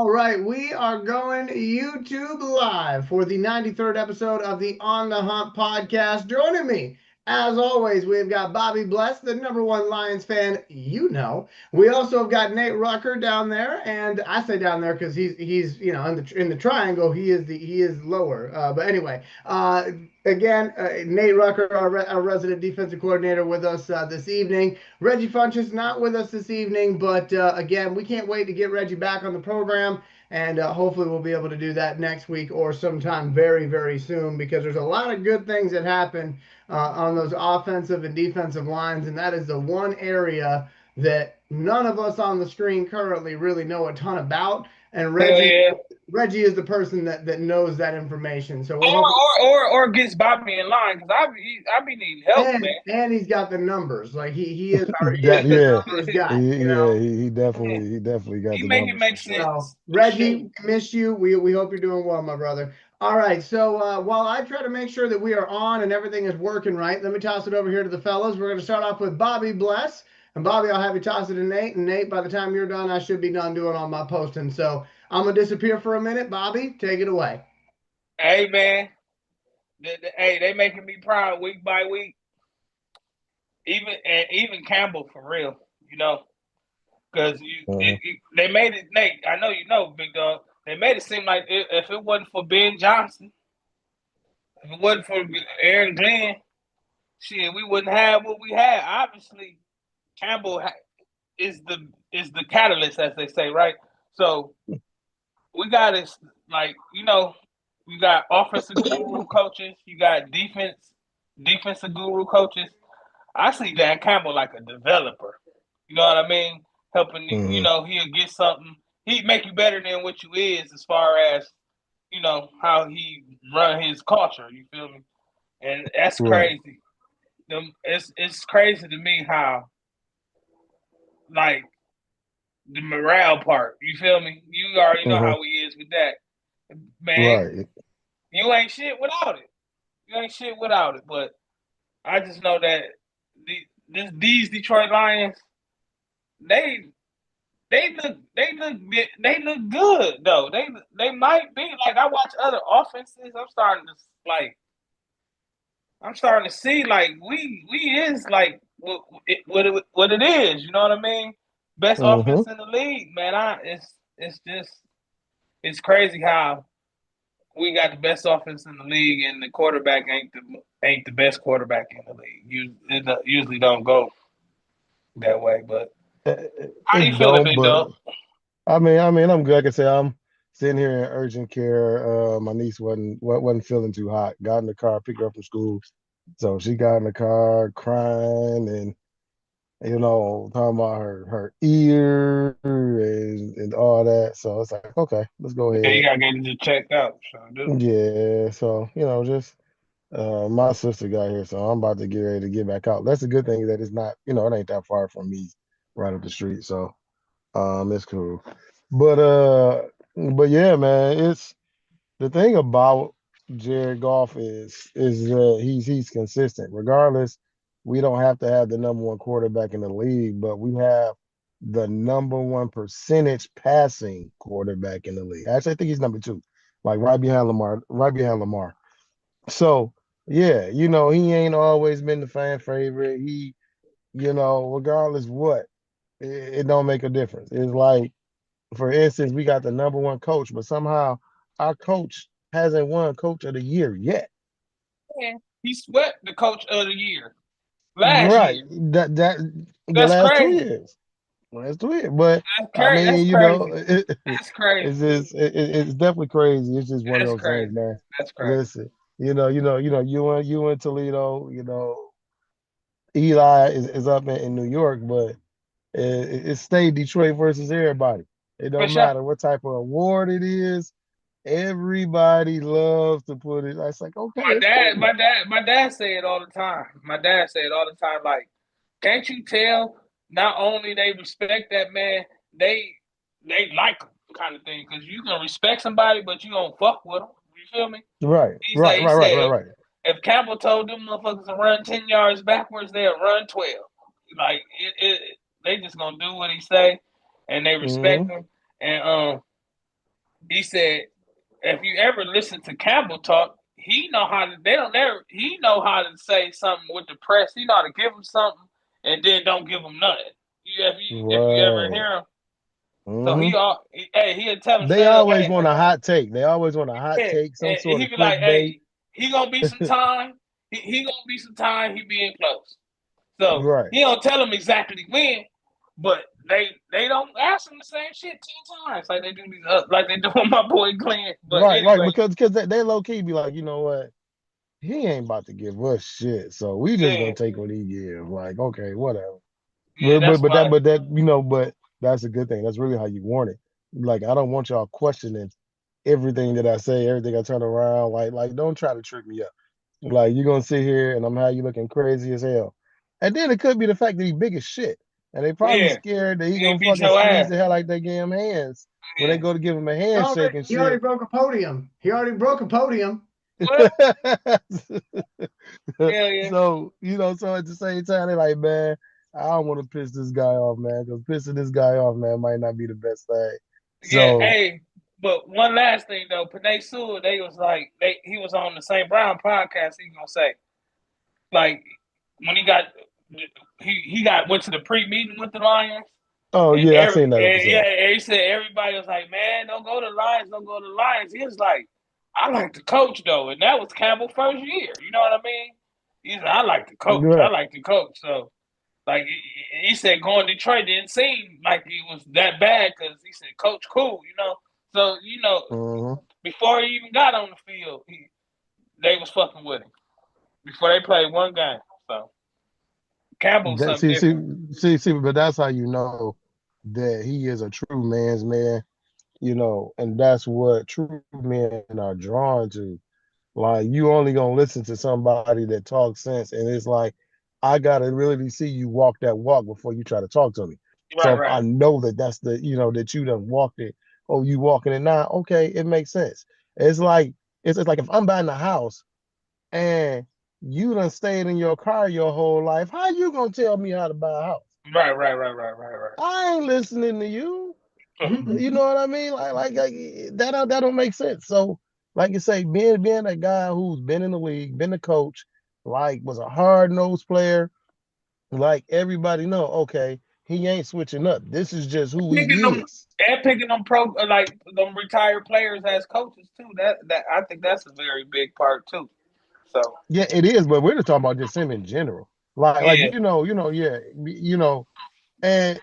All right, we are going YouTube live for the 93rd episode of the On the Hump podcast. Joining me, as always, we've got Bobby Bless, the number one Lions fan you know. We also have got Nate Rucker down there, and I say down there because he's in the triangle. He is lower. But anyway, again, Nate Rucker, our resident defensive coordinator, with us this evening. Reggie Funchess not with us this evening, but again, we can't wait to get Reggie back on the program, and hopefully we'll be able to do that next week or sometime very, very soon because there's a lot of good things that happen on those offensive and defensive lines, and that is the one area that none of us on the screen currently really know a ton about. And Hell Reggie yeah. Reggie is the person that knows that information. So we're Or hoping. gets Bobby in line because I be needing help, man. And he's got the numbers. Like he is That the yeah, numbers guy, you yeah, know. Yeah. he definitely got He the make it numbers for make sure. So sense. Reggie, Shoot. we miss you. We hope you're doing well, my brother. All right. So while I try to make sure that we are on and everything is working right, let me toss it over here to the fellas. We're going to start off with Bobby Bless. And Bobby, I'll have you toss it to Nate. And Nate, by the time you're done, I should be done doing all my posting. So I'm gonna disappear for a minute. Bobby, take it away. Hey man, hey, they making me proud week by week. Even Campbell for real, you know, because Uh-huh. they made it. Nate, I know you know, big dog. They made it seem like if it wasn't for Ben Johnson, if it wasn't for Aaron Glenn, shit, we wouldn't have what we had. Obviously, Campbell is the catalyst, as they say, right? So we got it. Like you got offensive guru coaches, you got defensive guru coaches. I see Dan Campbell like a developer. You know what I mean? Helping Hmm. he'll get something. He'd make you better than what you is as far as how he run his culture. You feel me? And that's Right. crazy. It's crazy to me how like the morale part. You feel me? You already know Uh-huh. how he is with that. Man, Right. you ain't shit without it. You ain't shit without it. But I just know that these Detroit Lions, they they look good though. They might be like I watch other offenses. I'm starting to see like we is like what it is. You know what I mean? Best Hmm. offense in the league, man. It's just it's crazy how we got the best offense in the league, and the quarterback ain't the best quarterback in the league. It usually don't go that way. But how you It feeling, don't, big but dog? I'm good. Like I say, I'm sitting here in urgent care. My niece wasn't feeling too hot. Got in the car, picked her up from school. So she got in the car crying and talking about her ear and all that. So it's like, okay, let's go Yeah, you ahead. gotta get it checked out. So, dude. Yeah. So, just my sister got here, so I'm about to get ready to get back out. That's a good thing that it's not, it ain't that far from me, right up the street. So, it's cool. But but yeah, man, it's the thing about Jared Goff is he's consistent. Regardless, we don't have to have the number one quarterback in the league, but we have the number one percentage passing quarterback in the league. Actually, I think he's number two, like right behind Lamar, right behind Lamar. So yeah, he ain't always been the fan favorite. Regardless what, it don't make a difference. It's like, for instance, we got the number one coach, but somehow our coach hasn't won coach of the year yet. Man, he swept the coach of the year last Right. year. That the That's last two crazy. years. Last 2 years. But I That's mean, crazy. That's crazy. it's definitely crazy. It's just one of That's those things, crazy. man. That's crazy. Listen, you in Toledo, Eli is up in New York, but it stayed Detroit versus everybody. It For don't sure. matter what type of award it is. Everybody loves to put it. It's like, okay, My it's dad, cool. my dad, my dad say it all the time. My dad say it all the time. Like, can't you tell? Not only they respect that man, they they like him, kind of thing. Because you can respect somebody, but you don't fuck with them. You feel me? Right, right, He right, right, right, said right. if Campbell told them motherfuckers to run 10 yards backwards, they'll run 12. Like they just gonna do what he say, and they respect Hmm. him. And he said if you ever listen to Campbell talk, he know how to. They don't ever. He know how to say something with the press. He know how to give them something and then don't give them nothing. If you ever Right. hear him, so Hmm. he'll tell him They straight up, always hey, want a hot take. They always want a hot yeah, take, some and sort he of be like, clickbait. hey, he gonna be some time. He gonna be some time. He being close. So Right. he don't tell them exactly when, but they don't ask him the same shit 10 times like they do like they do with my boy Glenn. But Right. anyway, Because they low key be like, you know what? He ain't about to give us shit, so we just yeah, gonna take what he give. Like, okay, whatever. yeah, that's why. But that's a good thing. That's really how you want it. Like, I don't want y'all questioning everything that I say, everything I turn around. Like, don't try to trick me up. Like, you're gonna sit here and I'm how you looking crazy as hell. And then it could be the fact that he big as shit. And they probably Yeah, scared that he he gonna beat fucking your squeeze ass. the hell out their damn hands when they Yeah. go to give him a Oh, handshake and he already shit. broke a podium. He already broke a podium. What? Hell yeah. So, so at the same time, they're like, man, I don't want to piss this guy off, man, because pissing this guy off, man, might not be the best thing. Yeah. So, Hey, but one last thing though, Panay Sewell, they was like he was on the St. Brown podcast. He gonna say like when he went to the pre-meeting with the Lions. oh And yeah, I seen that yeah, episode. and he said everybody was like, "Man, don't go to the Lions, don't go to the Lions." He was like, "I like to coach though," and that was Campbell's first year. You know what I mean? He said, "I like to coach. I Right. like to coach." So, like he said, going to Detroit didn't seem like it was that bad because he said, "Coach, cool," you know. So Hmm. before he even got on the field, they was fucking with him before they played one game. So Campbell's That something different. but that's how you know that he is a true man's man, and that's what true men are drawn to. Like, you only gonna listen to somebody that talks sense, and it's like, I gotta really see you walk that walk before you try to talk to me. Right, So if I right, know that that's that you done walked it, oh, you walking it now, okay, it makes sense. It's like it's like if I'm buying a house and you done stayed in your car your whole life, how you gonna tell me how to buy a house? right. I ain't listening to you. Mhm. You know what I mean? Like that don't make sense. So, like you say, being a guy who's been in the league, been a coach, like was a hard nosed player, like everybody know, okay, he ain't switching up. This is just who Picking he them is. and picking them pro like them retired players as coaches too. That I think that's a very big part too. So Yeah, it is, but we're just talking about just him in general. Like yeah, yeah, and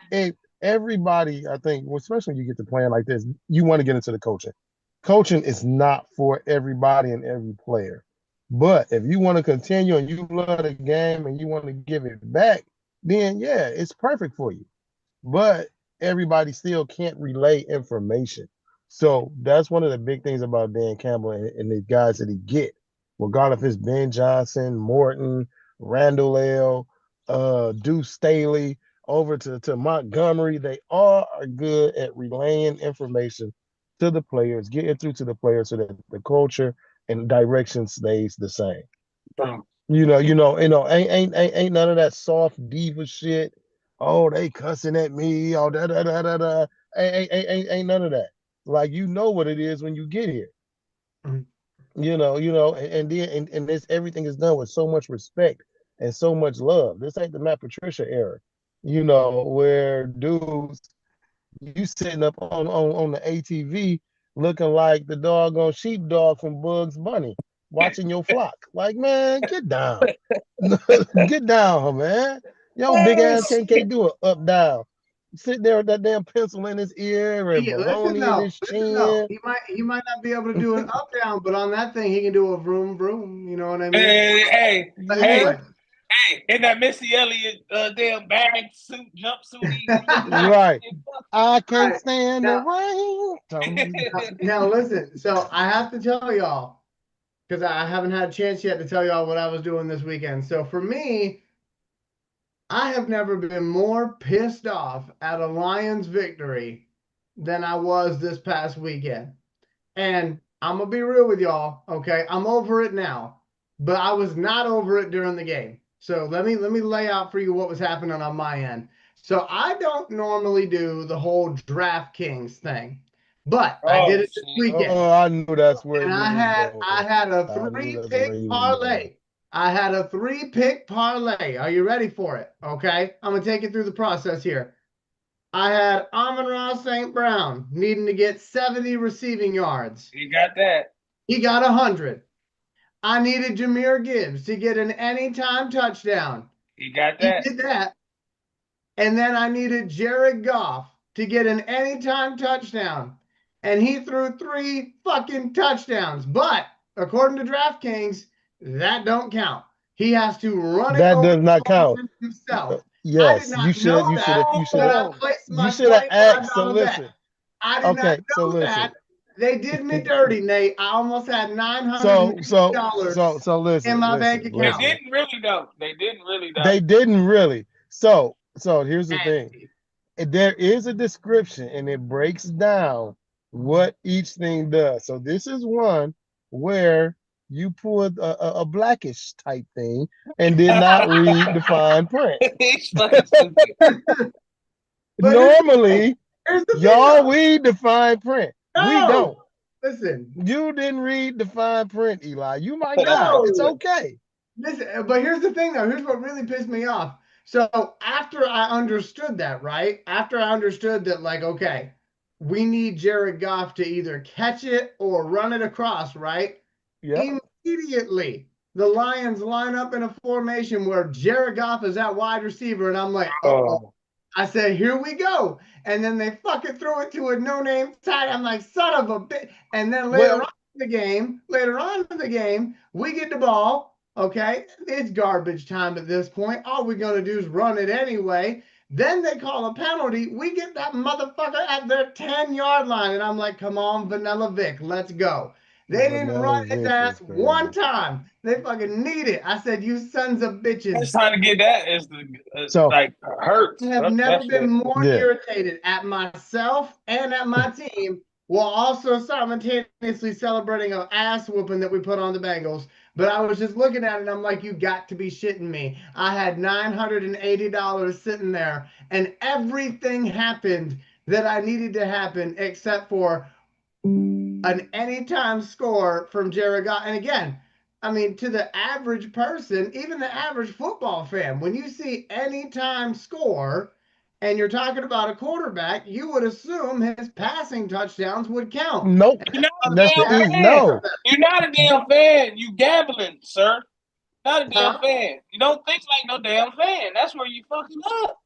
everybody, I think, well, especially when you get to playing like this, you want to get into the coaching. Coaching is not for everybody and every player. But if you want to continue and you love the game and you want to give it back, then yeah, it's perfect for you. But everybody still can't relay information. So that's one of the big things about Dan Campbell and the guys that he get, regardless if it's Ben Johnson, Morton, Randall L, Deuce Staley, over to Montgomery. They all are good at relaying information to the players, getting through to the players so that the culture and direction stays the same. true. Ain't none of that soft diva shit. Oh, they cussing at me. Oh, da da da da da. Ain't none of that. Like, you know what it is when you get here. Mhm. And then and this everything is done with so much respect and so much love. This ain't the Matt Patricia era, where dudes you sitting up on the ATV looking like the doggone sheepdog from Bugs Bunny, watching your flock. Like, man, get down. Get down, man. Your big Oh ass shit! can't do it up down. Sit there with that damn pencil in his ear and baloney in his Listen though. chin. He might not be able to do an up down, but on that thing he can do a vroom vroom. You know what I mean? But Yeah, anyway, In that Missy Elliott damn bag suit jumpsuit he looking like right. shit. I all can't right. stand the Now, rain. now listen. So I have to tell y'all because I haven't had a chance yet to tell y'all what I was doing this weekend. So for me, I have never been more pissed off at a Lions victory than I was this past weekend. And I'm gonna be real with y'all, okay? I'm over it now, but I was not over it during the game. So let me lay out for you what was happening on my end. So I don't normally do the whole DraftKings thing. But I did Oh, it this shit. weekend. Oh, I knew that's where And you I was had going. a I knew that's where 3-pick you was going. parlay. I had a 3-pick parlay. Are you ready for it? Okay. I'm gonna take you through the process here. I had Amon-Ra St. Brown needing to get 70 receiving yards. You got that. He got 100. I needed Jahmyr Gibbs to get an anytime touchdown. You got He that. did that. And then I needed Jared Goff to get an anytime touchdown. And he threw 3 fucking touchdowns. But according to DraftKings, that don't count. He has to run it That over does not the line count. himself. I did Yes, not know that when I placed my have asked. So $25 bet. listen. I did not Okay, so know listen. that. They did me dirty, Nate. I almost had So $980 listen, in my bank They account. didn't really though. They didn't really though. They didn't really. So here's the thing. Nasty. There is a description and it breaks down what each thing does. So this is one where you pulled a blackish type thing and did not read the fine print. He's fucking stupid. But Normally, here's the thing, y'all though. read the fine print. We No. don't. Listen, You didn't read the fine print, Eli. You might No. not. It's okay. listen, but here's the thing, though. Here's what really pissed me off. So after I understood that, right? After I understood that, like, okay, we need Jared Goff to either catch it or run it across, right? Yeah. Immediately, the Lions line up in a formation where Jared Goff is at wide receiver, and I'm like, uh-oh. I said, here we go. And then they fucking throw it to a no-name tight. I'm like, son of a bitch. And then later on in the game, we get the ball. Okay, it's garbage time at this point. All we're gonna do is run it anyway. Then they call a penalty. We get that motherfucker at their 10-yard line. And I'm like, come on, Vanilla Vic, let's go. They didn't run his ass one time. They fucking need it. I said, you sons of bitches. Just trying to get that is like hurts. I have never been more irritated at myself and at my team while also simultaneously celebrating an ass whooping that we put on the Bengals. But I was just looking at it and I'm like, you got to be shitting me. I had $980 sitting there and everything happened that I needed to happen except for an anytime score from Jared Goff. And again, I mean, to the average person, even the average football fan, when you see anytime score and you're talking about a quarterback, you would assume his passing touchdowns would count. Nope. You're not a damn fan. No. You're not a damn fan. You gambling, sir. Not a damn fan. You don't think like no damn fan. That's where you fucking up.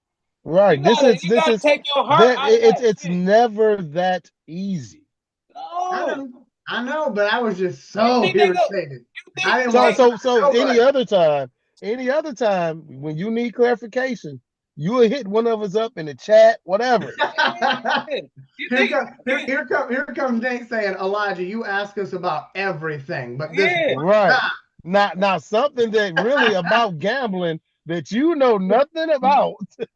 Right. You gotta take your heart out of that it's never that easy. No. I know, but I was just so irritated. So any other time when you need clarification, you will hit one of us up in the chat, whatever. Here comes Nate saying, Elijah, you ask us about everything, but this right. Not something that really about gambling that you know nothing about. It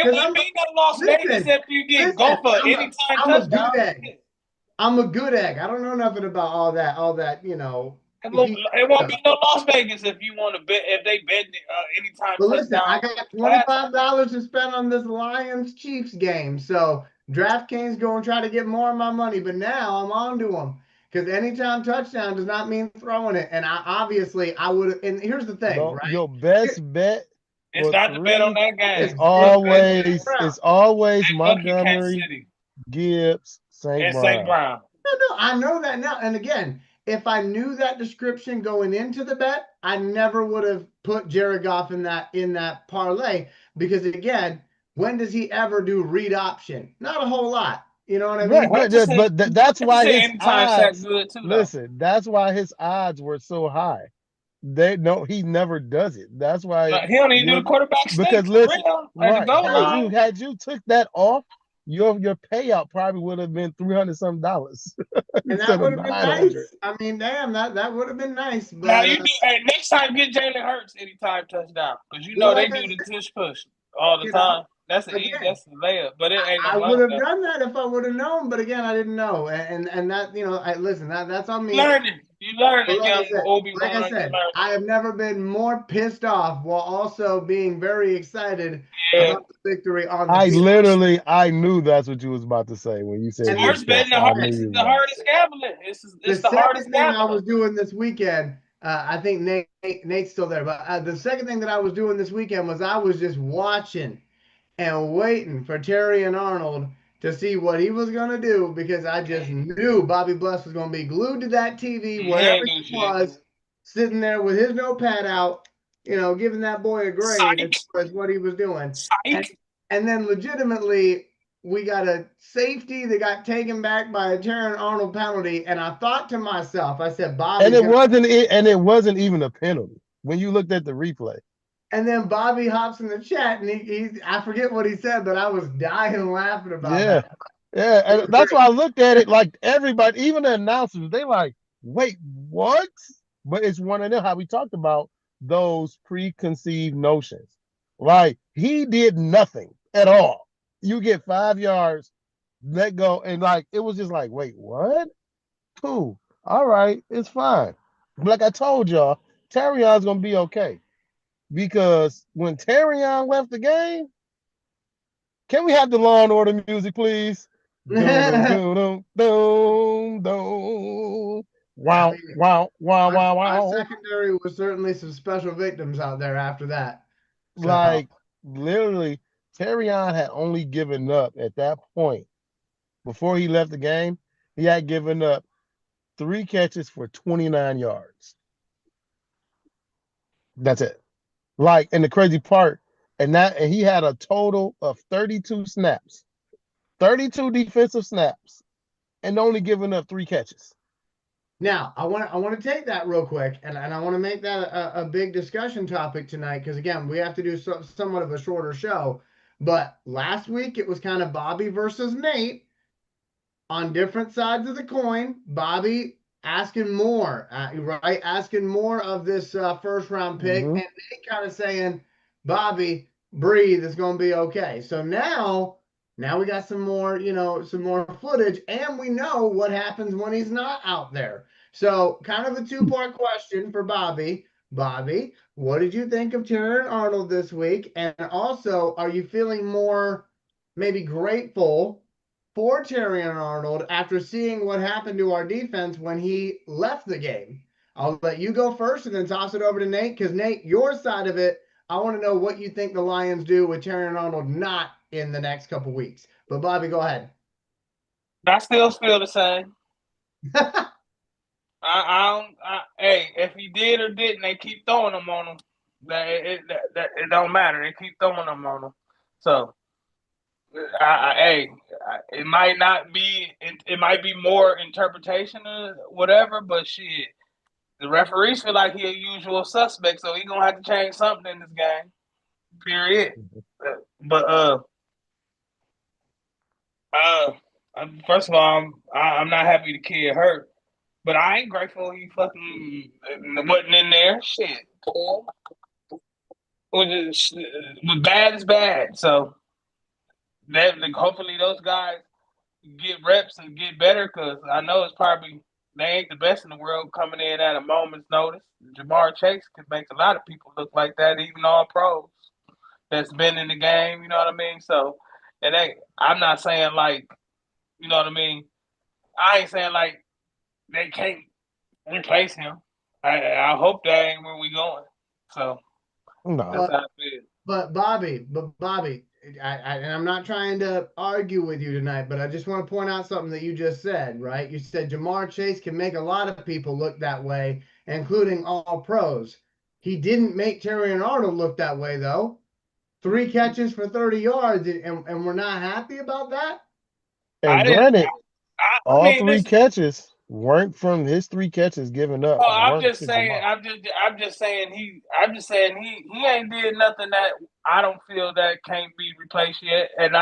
wouldn't be no Las Vegas if you get go for anytime touchdown. I'm a good egg. I don't know nothing about all that, you know. It won't be no Las Vegas if you want to bet, if they bet anytime. But listen, I got $25 to spend on this Lions-Chiefs game. So DraftKings going to try to get more of my money. But now I'm on to them. Because anytime touchdown does not mean throwing it. And I would. And here's the thing, right? Your best bet. It's not to bet on that game. It's always Montgomery, Gibbs, St. Brown. No, I know that now. And again, if I knew that description going into the bet, I never would have put Jared Goff in that parlay. Because again, when does he ever do read option? Not a whole lot. You know what I mean? Right, but that's why his odds. Listen, that's why his odds were so high. He never does it. That's why he don't even do the quarterback stakes. Because listen, had you took that off, your payout probably would have been $300-something. And that would have been nice. I mean, damn, that would have been nice. But now you do. Hey, next time get Jalen Hurts anytime touchdown because you know they do the push all the time. That's a layup, but it ain't. I would have done that if I would have known, but again, I didn't know, and that listen, that's on me. You learn it, like I said, I have never been more pissed off while also being very excited about the victory on the I field. literally, I knew that's what you was about to say when you said And Sports six betting catches. I knew is you was the about to hardest say gambling. the It's the hardest second thing I gambling. was doing this weekend, I think Nate's still there, but the second thing that I was doing this weekend was I was just watching and waiting for Terry and Arnold to see what he was going to do because I just knew Bobby Bless was going to be glued to that TV He wherever ain't do he shit. was, sitting there with his notepad out, giving that boy a grade as Psych. far as what he was doing. Psych. And then legitimately, we got a safety that got taken back by a Terry Arnold penalty. And I thought to myself, I said, and Bobby's it wasn't even a penalty when you looked at the replay. And then Bobby hops in the chat and I forget what he said, but I was dying laughing about that. Yeah, and that's why I looked at it like everybody, even the announcers, they like, wait, what? But it's one of them how we talked about those preconceived notions. Like he did nothing at all. You get 5 yards, let go, and like it was just like, wait, what? Cool. All right, it's fine. Like I told y'all, Terrion's gonna be okay. Because when Terrion left the game, can we have the Law and Order music, please? Dum dum dum dum dum. Wow, wow, wow, wow, Our wow. secondary was certainly some special victims out there after that. So, Like literally, Terrion had only given up at that point before he left the game. He had given up 3 catches for 29 yards. That's it. Like, and the crazy part, and he had a total of 32 snaps, 32 defensive snaps, and only giving up 3 catches. now I want to take that real quick, and I want to make that a big discussion topic tonight because again we have to do somewhat of a shorter show. But last week it was kind of Bobby versus Nate on different sides of the coin. Bobby asking more, right? Asking more of this first round pick, Mhm. and Nate kind of saying, Bobby, breathe, it's going to be okay. So now we got some more, some more footage, and we know what happens when he's not out there. So kind of a two-part question for Bobby. Bobby, what did you think of Terry Arnold this week? And also, are you feeling more maybe grateful for Terry Arnold after seeing what happened to our defense when he left the game? I'll let you go first and then toss it over to Nate because Nate, your side of it, I want to know what you think the Lions do with Terry Arnold not in the next couple weeks. But Bobby, go ahead. I still feel the same. Hey, if he did or didn't, they keep throwing them on him. It don't matter. They keep throwing them on him. So, it might not be. It might be more interpretation or whatever. But shit, the referees feel like he a usual suspect, so he gonna have to change something in this game. Period. But first of all, I'm not happy the kid hurt. But I ain't grateful he fucking wasn't in there. Shit. Was bad is bad. So that hopefully those guys get reps and get better because I know it's probably they ain't the best in the world coming in at a moment's notice. Jamar Chase could make a lot of people look like that, even all pros that's been in the game. You know what I mean? So it ain't. I'm not saying like you know what I mean. I ain't saying like they can't replace him. I hope that ain't where we going. So that's how I feel. But Bobby, and I'm not trying to argue with you tonight, but I just want to point out something that you just said, right? You said Jamar Chase can make a lot of people look that way, including all pros. He didn't make Terry and Arnold look that way, though. 3 catches for 30 yards, and we're not happy about that? And granted, all mean, 3 catches weren't from his 3 catches given up. Oh, I'm weren't just to saying. Jamar. I'm just saying he ain't did nothing that I don't feel that can't be replaced yet, and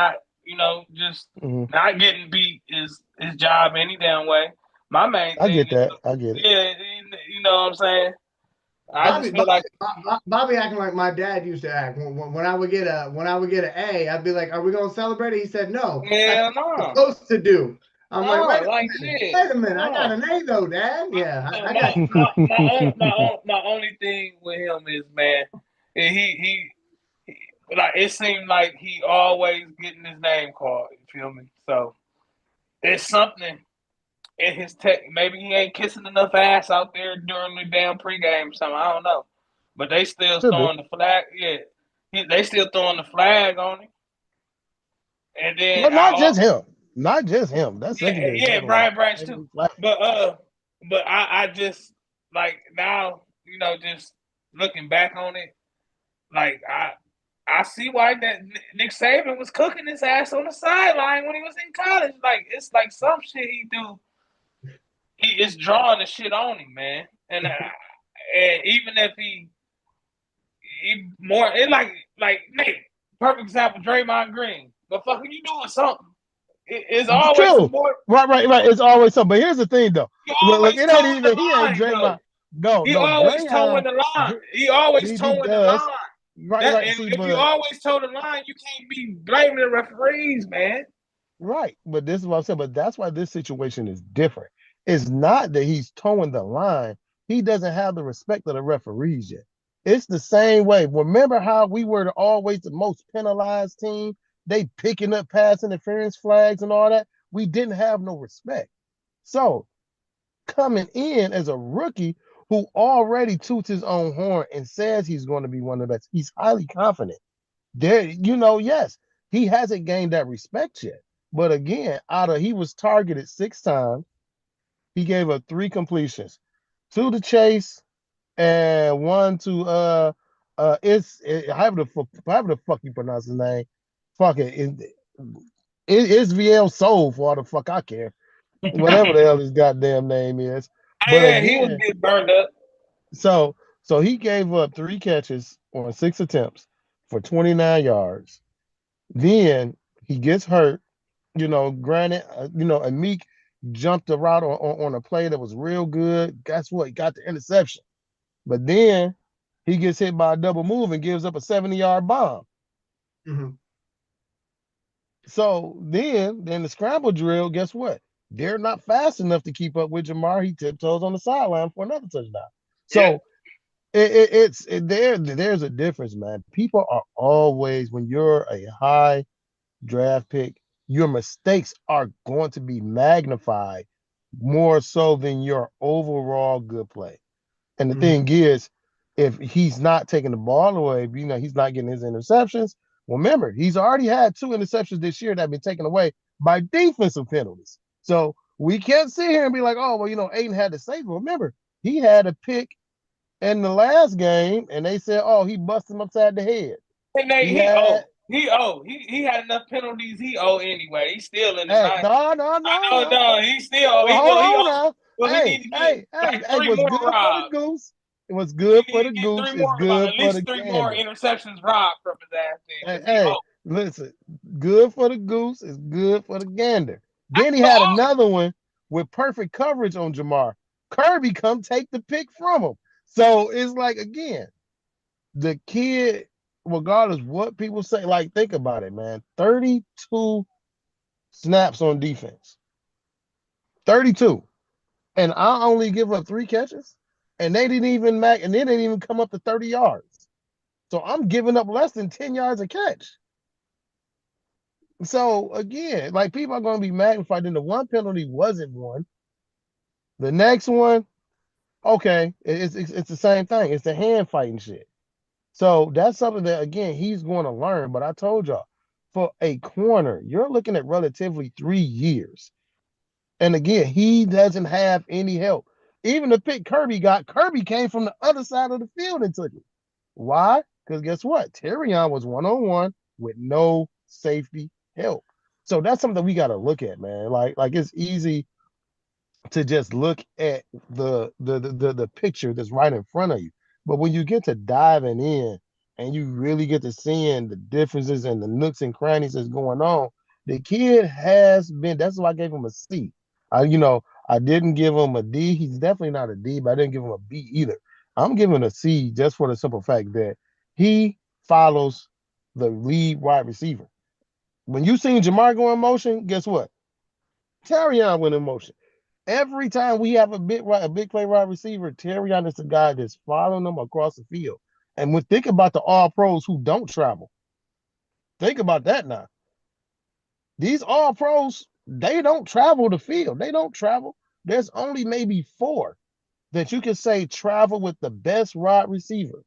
just Mhm. not getting beat is his job any damn way. My main I thing get is, that. I get it. yeah, you know what I'm saying. I just feel like Bobby acting like my dad used to act. When I would get an A, I'd be like, "Are we gonna celebrate it?" He said, "No, that's hell what we're no, supposed to do." I'm like, no, "Wait a like minute, shit, wait a minute. I got no. an A though, Dad. Yeah, I got." My only thing with him is man, he like it seemed like he always getting his name called. You feel me? So there's something in his tech. Maybe he ain't kissing enough ass out there during the damn pregame. Or something I don't know, but they still Should be. throwing the flag. Yeah, they still throwing the flag on him. And then Well, not just him. Not just him. That secondary yeah, got on Brian Branch every too. flag. But I just like now, just looking back on it, like I see why that Nick Saban was cooking his ass on the sideline when he was in college. Like it's like some shit he do, he is drawing the shit on him, man. And even if he more, it like Nate, perfect example, Draymond Green. But fucking you doing something. It's always some True. more. Right. It's always something. But here's the thing, though. He Look, always it ain't towing the even. He ain't line, Draymond. though. No, He no. always towing Draymond. the line. He always He towing the does. line. Right. And See, if you but always toe the line, you can't be blaming the referees, man. right. But this is what I'm saying. But that's why this situation is different. It's not that he's towing the line. He doesn't have the respect of the referees yet. It's the same way. Remember how we were always the most penalized team? They picking up pass interference flags and all that. We didn't have no respect. So coming in as a rookie who already toots his own horn and says he's going to be one of the best, he's highly confident. There, yes, he hasn't gained that respect yet. But again, he was targeted 6 times. He gave up 3 completions, 2 to Chase and 1 to however the fuck you pronounce his name. Fuck it's VL Soul for all the fuck I care. Whatever the hell his goddamn name is. But Yeah, he was again, getting burned up. so he gave up 3 catches on 6 attempts for 29 yards. Then he gets hurt. Granted, and Meek jumped the route on a play that was real good. Guess what? He got the interception. But then he gets hit by a double move and gives up a 70-yard bomb. Mm-hmm. So then the scramble drill, guess what? They're not fast enough to keep up with Jamar. He tiptoes on the sideline for another touchdown. So there's a difference, man. People are always, when you're a high draft pick, your mistakes are going to be magnified more so than your overall good play. And the thing is, if he's not taking the ball away, he's not getting his interceptions. Remember, he's already had 2 interceptions this year that have been taken away by defensive penalties. So we can't sit here and be like, oh, well, Aiden had to save him. Remember, he had a pick in the last game, and they said, oh, he busted him upside the head. And he had enough penalties. He owe anyway. He's still in the Hey, ninth. no. He still hold on now. Well, he need to get three what's more good robs. for the goose? It was good for the Get goose. 3 It's more, good at for least the 3 more gander. interceptions robbed from his ass. Hey, listen, good for the goose is good for the gander. Then he had another one with perfect coverage on Jamar. Kirby come take the pick from him. So it's like, again, the kid, regardless what people say, like, think about it, man. 32 snaps on defense. 32. And I only give up 3 catches. And they didn't even come up to 30 yards. So I'm giving up less than 10 yards a catch. So again, like, people are going to be magnified. And the one penalty wasn't one. The next one, okay, it's the same thing. It's the hand fighting shit. So that's something that, again, he's going to learn. But I told y'all, for a corner, you're looking at relatively 3 years. And again, he doesn't have any help. Even the pick Kirby came from the other side of the field and took it. Why? Because guess what? Terrion was one-on-one with no safety help. So that's something that we got to look at, man. Like it's easy to just look at the picture that's right in front of you. But when you get to diving in and you really get to seeing the differences and the nooks and crannies that's going on, the kid has been, that's why I gave him a C. I didn't give him a D. He's definitely not a D, but I didn't give him a B either. I'm giving a C just for the simple fact that he follows the lead wide receiver. When you seen Jamar go in motion, guess what? Terrion went in motion. Every time we have a big play wide receiver, Terrion is the guy that's following them across the field. And think about the all pros who don't travel. Think about that now. These all pros, they don't travel the field. They don't travel. There's only maybe 4 that you can say travel with the best wide receiver.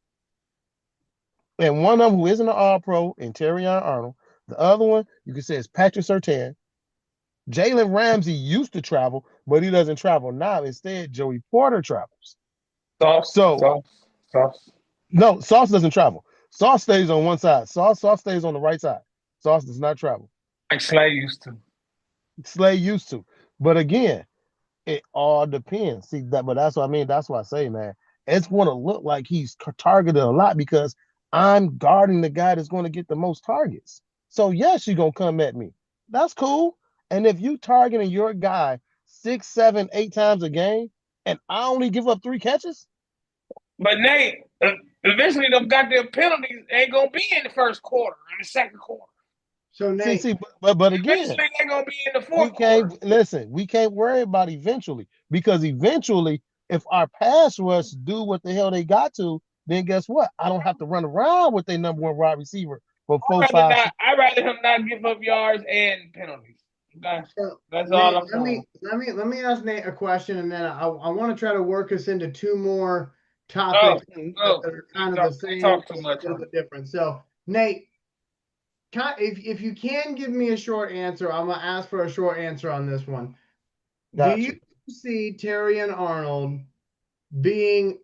And one of them who isn't an all pro and Terrion Arnold. The other one you can say is Patrick Surtain. Jalen Ramsey used to travel, but he doesn't travel now. Instead, Joey Porter travels. So no, Sauce doesn't travel. Sauce stays on one side. Sauce stays on the right side. Sauce does not travel. Like Slay used to. Slay used to. But again, it all depends. See that, but that's what I mean. That's what I say, man. It's going to look like he's targeted a lot because I'm guarding the guy that's going to get the most targets. So yes, you're gonna come at me. That's cool. And if you targeting your guy 6, 7, 8 times a game, and I only give up 3 catches, But Nate, eventually them goddamn penalties ain't gonna be in the first quarter, in the second quarter. So Nate, but again, Eventually they gonna be in the we fourth can't quarter. listen. We can't worry about eventually because eventually, if our pass rush do what the hell they got to, then guess what? I don't have to run around with their number 1 wide receiver for 4, 5, 6. I'd rather him not give up yards and penalties. Okay? so That's Nate, all I'm saying. let me ask Nate a question, and then I want to try to work us into 2 more No, topics no. that are kind You of the same, talk too a much. little bit different. So Nate, if you can give me a short answer, I'm gonna ask for a short answer on this one. Do Got you you. see Terrion Arnold being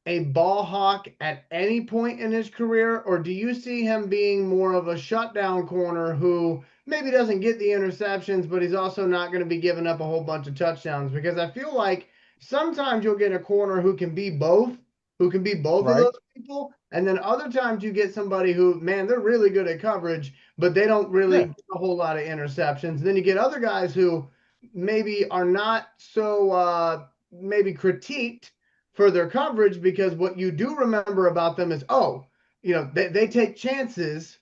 a ball hawk at any point in his career, or do you see him being more of a shutdown corner who maybe doesn't get the interceptions, but he's also not going to be giving up a whole bunch of touchdowns? Because I feel like sometimes you'll get a corner who can be both, of Right. those people, and then other times you get somebody who, man, they're really good at coverage, but they don't really Yeah. get a whole lot of interceptions. Then you get other guys who maybe are not so maybe critiqued for their coverage because what you do remember about them is, oh, they take chances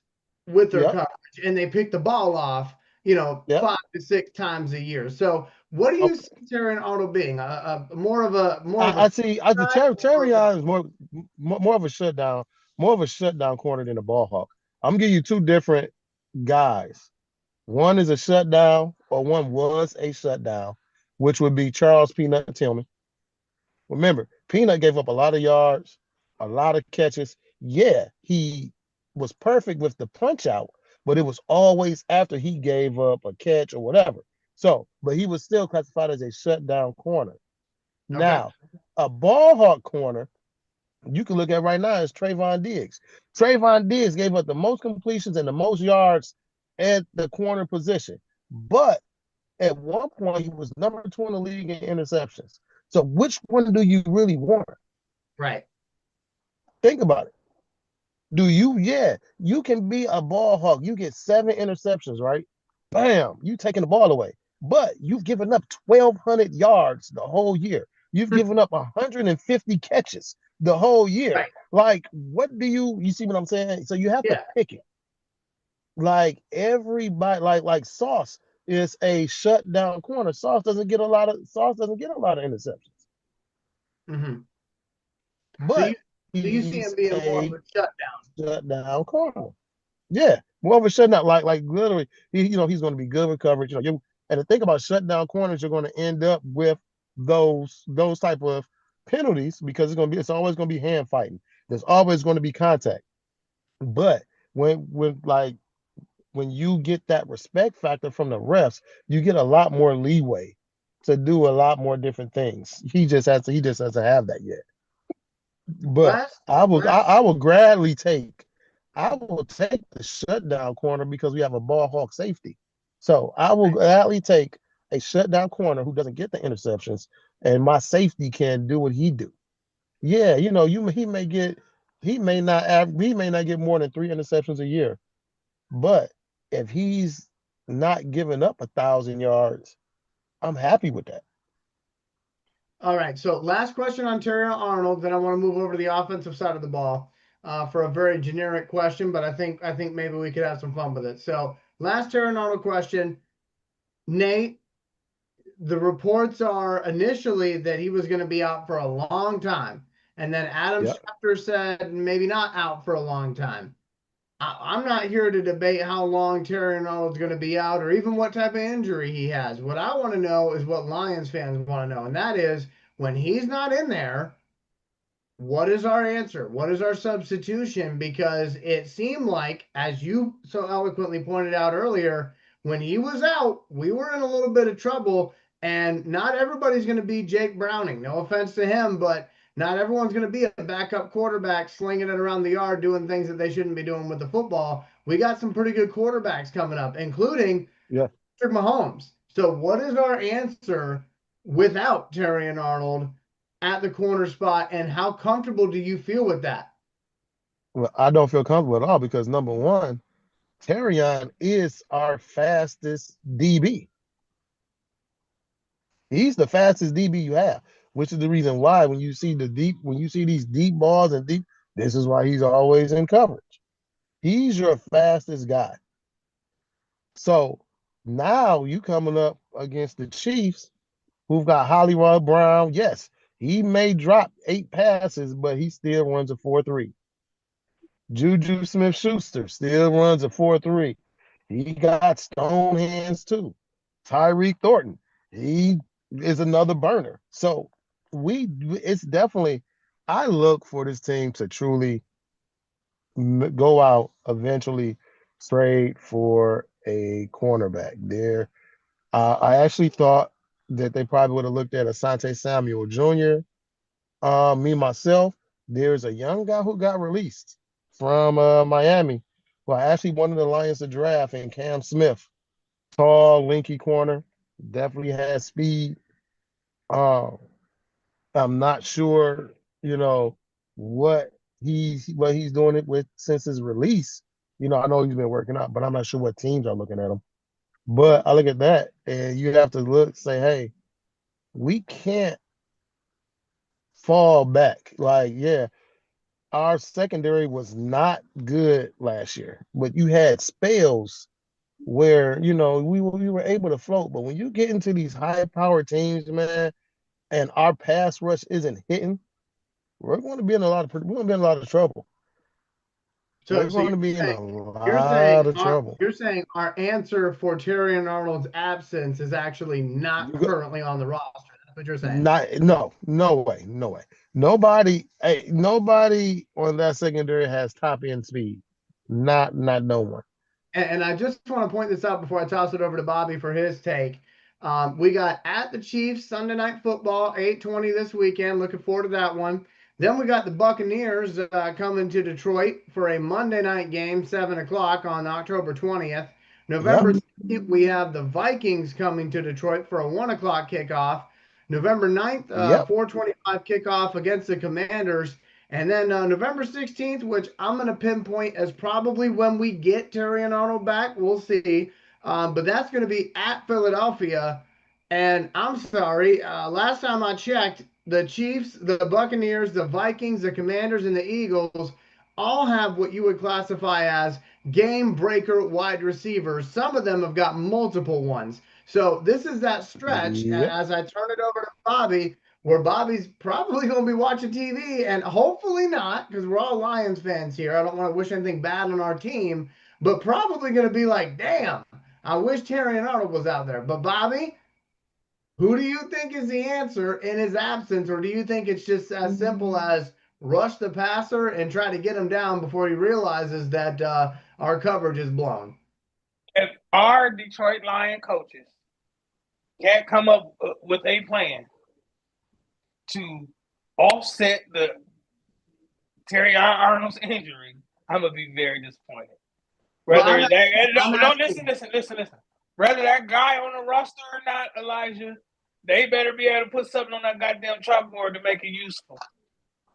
with their Yep. coverage and they pick the ball off, Yep. 5 to 6 times a year. So what do you Okay. see Terran Auto being? More of a I see. I the guy Terry or is more of a shutdown, corner than a ball hawk. I'm gonna give you 2 different guys. One is a shutdown, or one was a shutdown, which would be Charles Peanut Tillman. Remember, Peanut gave up a lot of yards, a lot of catches. Yeah, he was perfect with the punch out, but it was always after he gave up a catch or whatever. So, but he was still classified as a shutdown corner. okay. Now, a ball hawk corner, you can look at right now is Trayvon Diggs. Trayvon Diggs gave up the most completions and the most yards at the corner position. But at one point, he was number 2 in the league in interceptions. So which one do you really want? Right. Think about it. Do you? Yeah, you can be a ball hawk. You get 7 interceptions, right? Bam, you taking the ball away. But you've given up 1,200 yards the whole year. You've given up 150 catches the whole year. Right. Like, what do you see what I'm saying? So you have to Yeah. pick it. Like everybody, like Sauce is a shutdown corner. Sauce doesn't get a lot of interceptions, Mm-hmm. So but you see him he's being more of a a shutdown. shutdown corner. Yeah, more of a shutdown. Like literally, he's going to be good with coverage. And the thing about shutdown corners, you're going to end up with those type of penalties because it's always going to be hand fighting. There's always going to be contact. But when you get that respect factor from the refs, you get a lot more leeway to do a lot more different things. He just hasn't have that yet. But Last, I will gladly take the shutdown corner because we have a ball hawk safety. So I will gladly take a shutdown corner who doesn't get the interceptions, and my safety can do what he do. Yeah, he may not get more than 3 interceptions a year, but if he's not giving up 1,000 yards, I'm happy with that. All right. So last question on Terrion Arnold. Then I want to move over to the offensive side of the ball for a very generic question, but I think maybe we could have some fun with it. So last Terrion Arnold question, Nate. The reports are initially that he was going to be out for a long time, and then Adam Yep. Schefter said maybe not out for a long time. I'm not here to debate how long Terry Arnold's going to be out or even what type of injury he has. What I want to know is what Lions fans want to know, and that is when he's not in there, what is our answer? What is our substitution? Because it seemed like, as you so eloquently pointed out earlier, when he was out, we were in a little bit of trouble. And not everybody's going to be Jake Browning. No offense to him, but not everyone's going to be a backup quarterback slinging it around the yard doing things that they shouldn't be doing with the football. We got some pretty good quarterbacks coming up, including Patrick Mahomes. So, what is our answer without Terry and Arnold at the corner spot, and how comfortable do you feel with that? Well, I don't feel comfortable at all because number one, Terrion is our fastest DB. He's the fastest DB you have, which is the reason why when you see these deep balls and deep, this is why he's always in coverage. He's your fastest guy. So now you coming up against the Chiefs, who've got Hollywood Brown. Yes, he may drop 8 passes, but he still runs a 4.3. Juju Smith-Schuster still runs a 4.3. He got stone hands too. Tyreek Thornton, he is another burner. So it's definitely, I look for this team to truly go out, eventually trade for a cornerback. I actually thought that they probably would have looked at Asante Samuel Jr. Myself, there's a young guy who got released from Miami, who I actually wanted the Lions to draft, and Cam Smith, tall, lanky corner, definitely has speed. I'm not sure, what he's doing it with since his release. I know he's been working out, but I'm not sure what teams are looking at him. But I look at that, and you have to say, hey, we can't fall back. Like, yeah, our secondary was not good last year, but you had spells where, we were able to float. But when you get into these high-powered teams, man, and our pass rush isn't hitting, we're going to be in a lot of trouble. So, We're going to be in a lot of trouble. You're saying our answer for Terry and Arnold's absence is actually not currently on the roster. That's what you're saying. No way. Nobody on that secondary has top end speed. Not no one. And I just want to point this out before I toss it over to Bobby for his take. We got at the Chiefs Sunday Night Football, 8:20 this weekend. Looking forward to that one. Then we got the Buccaneers coming to Detroit for a Monday night game, 7 o'clock on October 20th. November 2nd, we have the Vikings coming to Detroit for a 1 o'clock kickoff. November 9th, 4:25 kickoff against the Commanders. And then November 16th, which I'm going to pinpoint as probably when we get Terry and Arnold back. We'll see. But that's going to be at Philadelphia. And I'm sorry, last time I checked, the Chiefs, the Buccaneers, the Vikings, the Commanders, and the Eagles all have what you would classify as game breaker wide receivers. Some of them have got multiple ones. So this is that stretch. And as I turn it over to Bobby, where Bobby's probably going to be watching TV, and hopefully not, because we're all Lions fans here. I don't want to wish anything bad on our team, but probably going to be like, damn, I wish Terry and Arnold was out there. But Bobby, who do you think is the answer in his absence, or do you think it's just as simple as rush the passer and try to get him down before he realizes that our coverage is blown? If our Detroit Lion coaches can't come up with a plan to offset the Terry Arnold's injury, I'm gonna be very disappointed. Listen. Whether that guy on the roster or not, Elijah, they better be able to put something on that goddamn chalkboard to make it useful.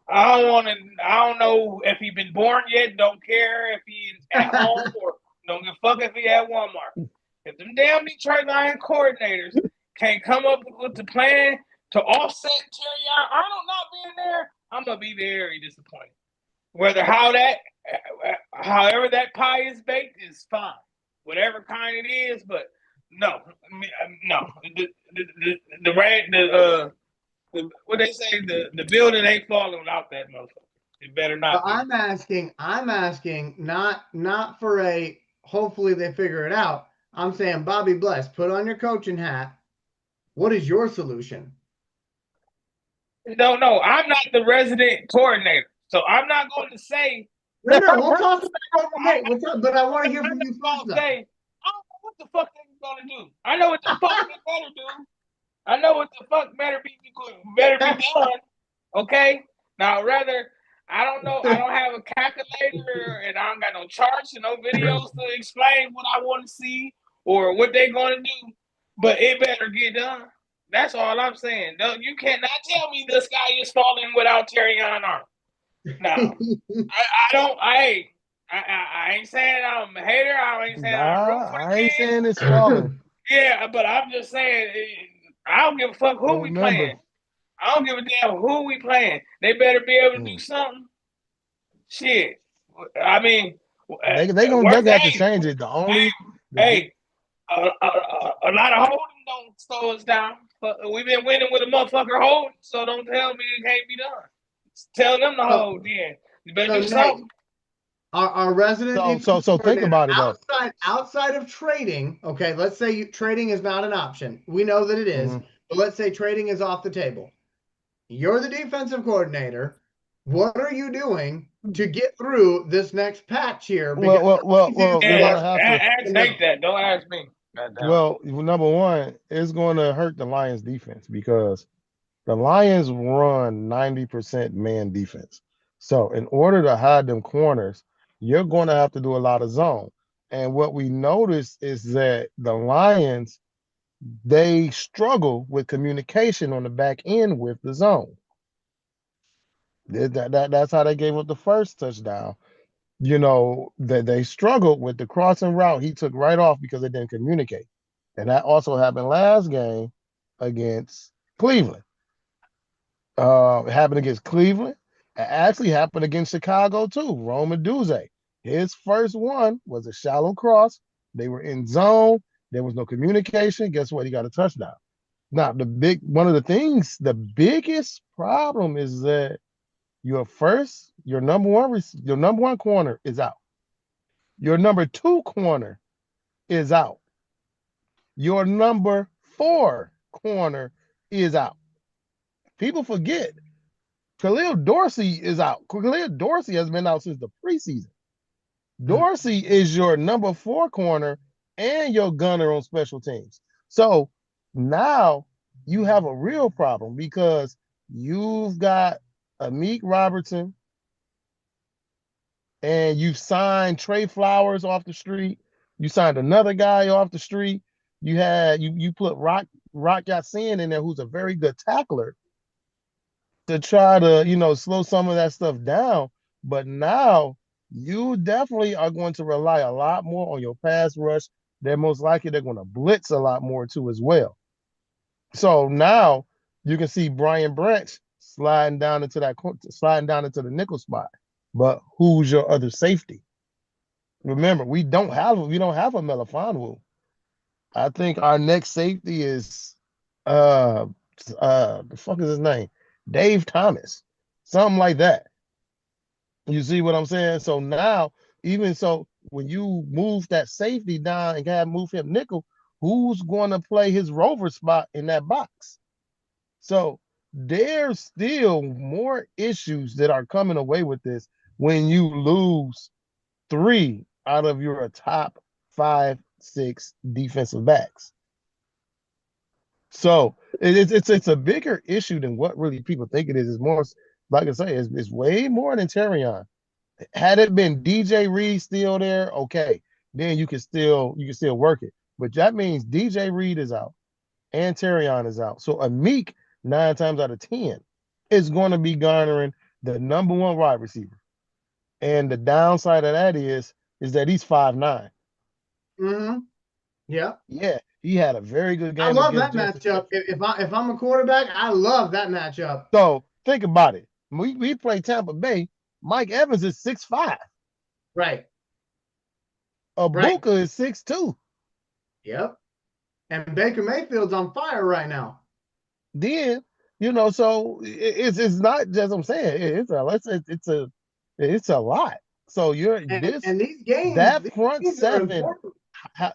I don't know if he's been born yet. Don't care if he's at home or don't give a fuck if he at Walmart. If them damn Detroit Lion coordinators can't come up with the plan to offset Terry Arnold not being there, I'm gonna be very disappointed. However that pie is baked is fine, whatever kind it is. But no. What they say, the building ain't falling without that motherfucker. It better But not be. I'm asking not for a hopefully they figure it out. I'm saying Bobby Bless, put on your coaching hat. What is your solution? No, I'm not the resident coordinator, so I'm not going to say. No, we'll talk about it I, overnight. But I want to hear I'm from not you first, going to though. say. I don't know what the fuck they're gonna do. I know what the fuck they better do. I know what the fuck better be done. Okay. Now, rather, I don't know. I don't have a calculator, and I don't got no charts and no videos to explain what I want to see or what they're gonna do. But it better get done. That's all I'm saying. No, you cannot tell me the sky is falling without Terrion Arnold. No, I don't. I ain't saying I'm a hater. I ain't saying I root Nah, for the I ain't kid. saying it's falling. Yeah, but I'm just saying I don't give a fuck who But we remember, playing. I don't give a damn who we playing. They better be able to do something. Shit. I mean, they worst gonna have to hey, change it. The only hey, a lot of holding don't slow us down. But we've been winning with a motherfucker holding, so don't tell me it can't be done. Tell them to hold then. You better do something. Our resident defensive so think coordinator, about it though. outside of trading, okay, let's say trading is not an option. We know that it is, but let's say trading is off the table. You're the defensive coordinator. What are you doing to get through this next patch here? Because We're gonna have to. Ask Nate that. Don't ask me. Well, number one, it's going to hurt the Lions defense because the Lions run 90% man defense. So in order to hide them corners, you're going to have to do a lot of zone. And what we noticed is that the Lions, they struggle with communication on the back end with the zone. That's how they gave up the first touchdown. You know, that they struggled with the crossing route. He took right off because they didn't communicate. And that also happened last game against Cleveland. It happened against Cleveland. It actually happened against Chicago too. Rome Odunze. His first one was a shallow cross. They were in zone. There was no communication. Guess what? He got a touchdown. Now, the biggest problem is that your number one corner is out. Your number two corner is out. Your number 4 corner is out. People forget Khalil Dorsey is out. Khalil Dorsey has been out since the preseason. Dorsey is your number 4 corner and your gunner on special teams. So now you have a real problem because you've got Amik Robertson and you've signed Trey Flowers off the street. You signed another guy off the street. You put Rock Ya-Sin in there, who's a very good tackler, to try to slow some of that stuff down. But now you definitely are going to rely a lot more on your pass rush. They're most likely they're going to blitz a lot more too as well. So now you can see Brian Branch sliding down into the nickel spot. But who's your other safety? Remember, we don't have a Melifonwu. I think our next safety is the fuck is his name? Dave Thomas. Something like that. You see what I'm saying? So now, even so, when you move that safety down and have move him nickel, who's going to play his rover spot in that box? So there's still more issues that are coming away with this when you lose 3 out of your top 5, 6 defensive backs. So it's a bigger issue than what really people think it is. It's more, like I say, it's way more than Terrion. Had it been DJ Reed still there, okay, then you can still work it. But that means DJ Reed is out and Terrion is out. So Amik, 9 times out of 10, is going to be garnering the number 1 wide receiver. And the downside of that is that he's 5'9". Yeah. Yeah, he had a very good game. I love that matchup. If I'm a quarterback, I love that matchup. So think about it. We play Tampa Bay. Mike Evans is 6'5". Right. Abuka is 6'2". Yep. And Baker Mayfield's on fire right now. Then You know, so it's not just I'm saying it's a lot. So And that these front games are seven, important.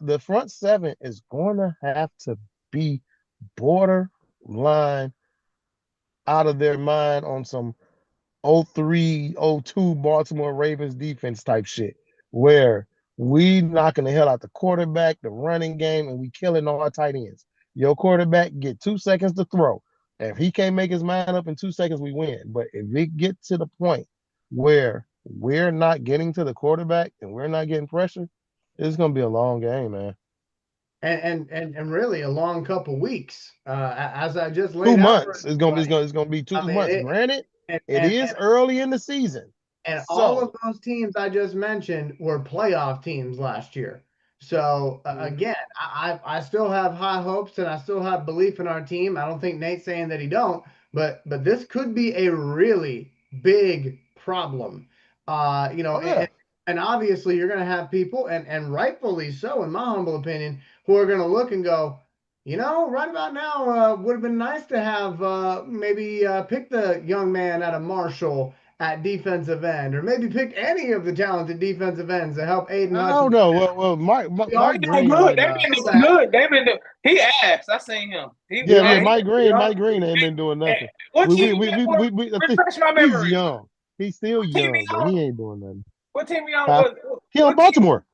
the front seven is going to have to be borderline out of their mind on some 03, 02 Baltimore Ravens defense type shit, where we knocking the hell out the quarterback, the running game, and we killing all our tight ends. Your quarterback get 2 seconds to throw. If he can't make his mind up in 2 seconds, we win. But if it gets to the point where we're not getting to the quarterback and we're not getting pressure, it's gonna be a long game, man. And really a long couple weeks. As I just Two laid out for months. It's gonna be I 2 months. mean, Granted, and, it and is early in the season. and all of So those teams I just mentioned were playoff teams last year. So again, I still have high hopes and I still have belief in our team. I don't think Nate's saying that he don't, but this could be a really big problem. oh yeah. And obviously you're going to have people, and rightfully so, in my humble opinion, who are going to look and go, right about now, would have been nice to have maybe pick the young man out of Marshall at defensive end, or maybe pick any of the talented defensive ends to help Aiden I don't Hutchinson. know. Well, We all He Mike doing Green good. might They've not. been feel doing that. good. He asked. I seen him. Yeah, yeah. We Mike all, Green ain't been doing Eh, nothing. what We team we you we got we, for? we, we I think Refresh my he's memory. young. He's still What team young, he but on? he ain't doing nothing. What team he on? Huh? He on What team? Baltimore.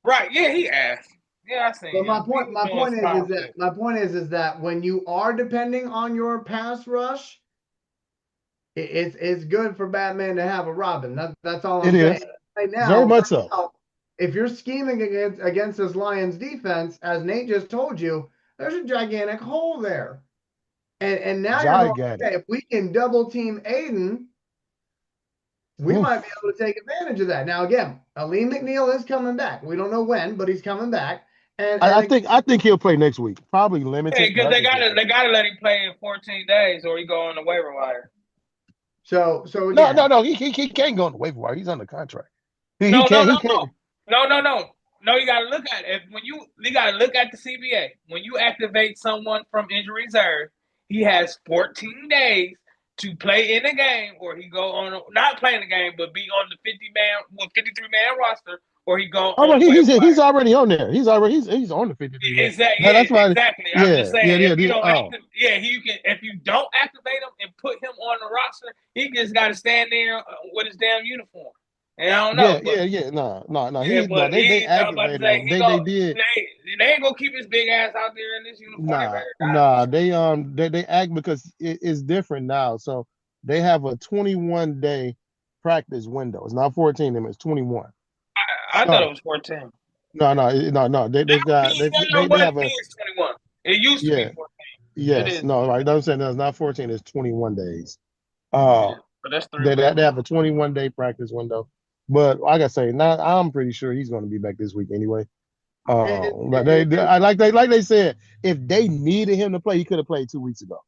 Right. Yeah, he asked. Yeah, I seen but him. He was my doing point is smart that shit. when you are depending on your pass rush, it's good for Batman to have a Robin. That's all It I'm saying. is very Right much so. now, if you're scheming against this Lions defense, as Nate just told you, there's a gigantic hole there. And now you're going, Gigantic. okay, if we can double team Aiden, we might be Oof. able to take advantage of that. Now, again, Ali McNeil is coming back. We don't know when, but he's coming back. And I, I and think I think he'll play next week. Probably Yeah, limited, but because I think he'll play. they gotta let him play in 14 days or he go on the waiver wire. so No, no, again, no. He can't go on the waiver wire. He's under contract. He No, no, can't. no, He can't. no. No, no, no. No, you gotta look at it. When you gotta look at the CBA. When you activate someone from injury reserve, he has 14 days to play in the game, or he go on not play in the game, but be on the 53-man roster, or he go Oh, on but the waiver he's wire. already on there. He's on the 53 man. That's why. Exactly. I'm just Yeah, saying, yeah, yeah, if you yeah. don't Oh, if you don't activate him and put him on the roster, he just got to stand there with his damn uniform. And I don't know, yeah, but yeah, yeah. No, no, no. yeah, No. but They I'm about to aggravated say him. They did. they ain't gonna keep his big ass out there in this uniform. They Nah, better not. nah. They act because it's different now. So they have a 21-day practice window. It's not 14. It's 21. I thought it So was 14. no. They've got No, they what have it a is 21. It used to be yeah. 14. It Yes. is. No, right. I'm saying no, it's not 14, it's 21 days. Yeah, but that's 3 weeks. They have a 21-day practice window. But like I say, now I'm pretty sure he's going to be back this week anyway. But like they said, if they needed him to play, he could have played 2 weeks ago.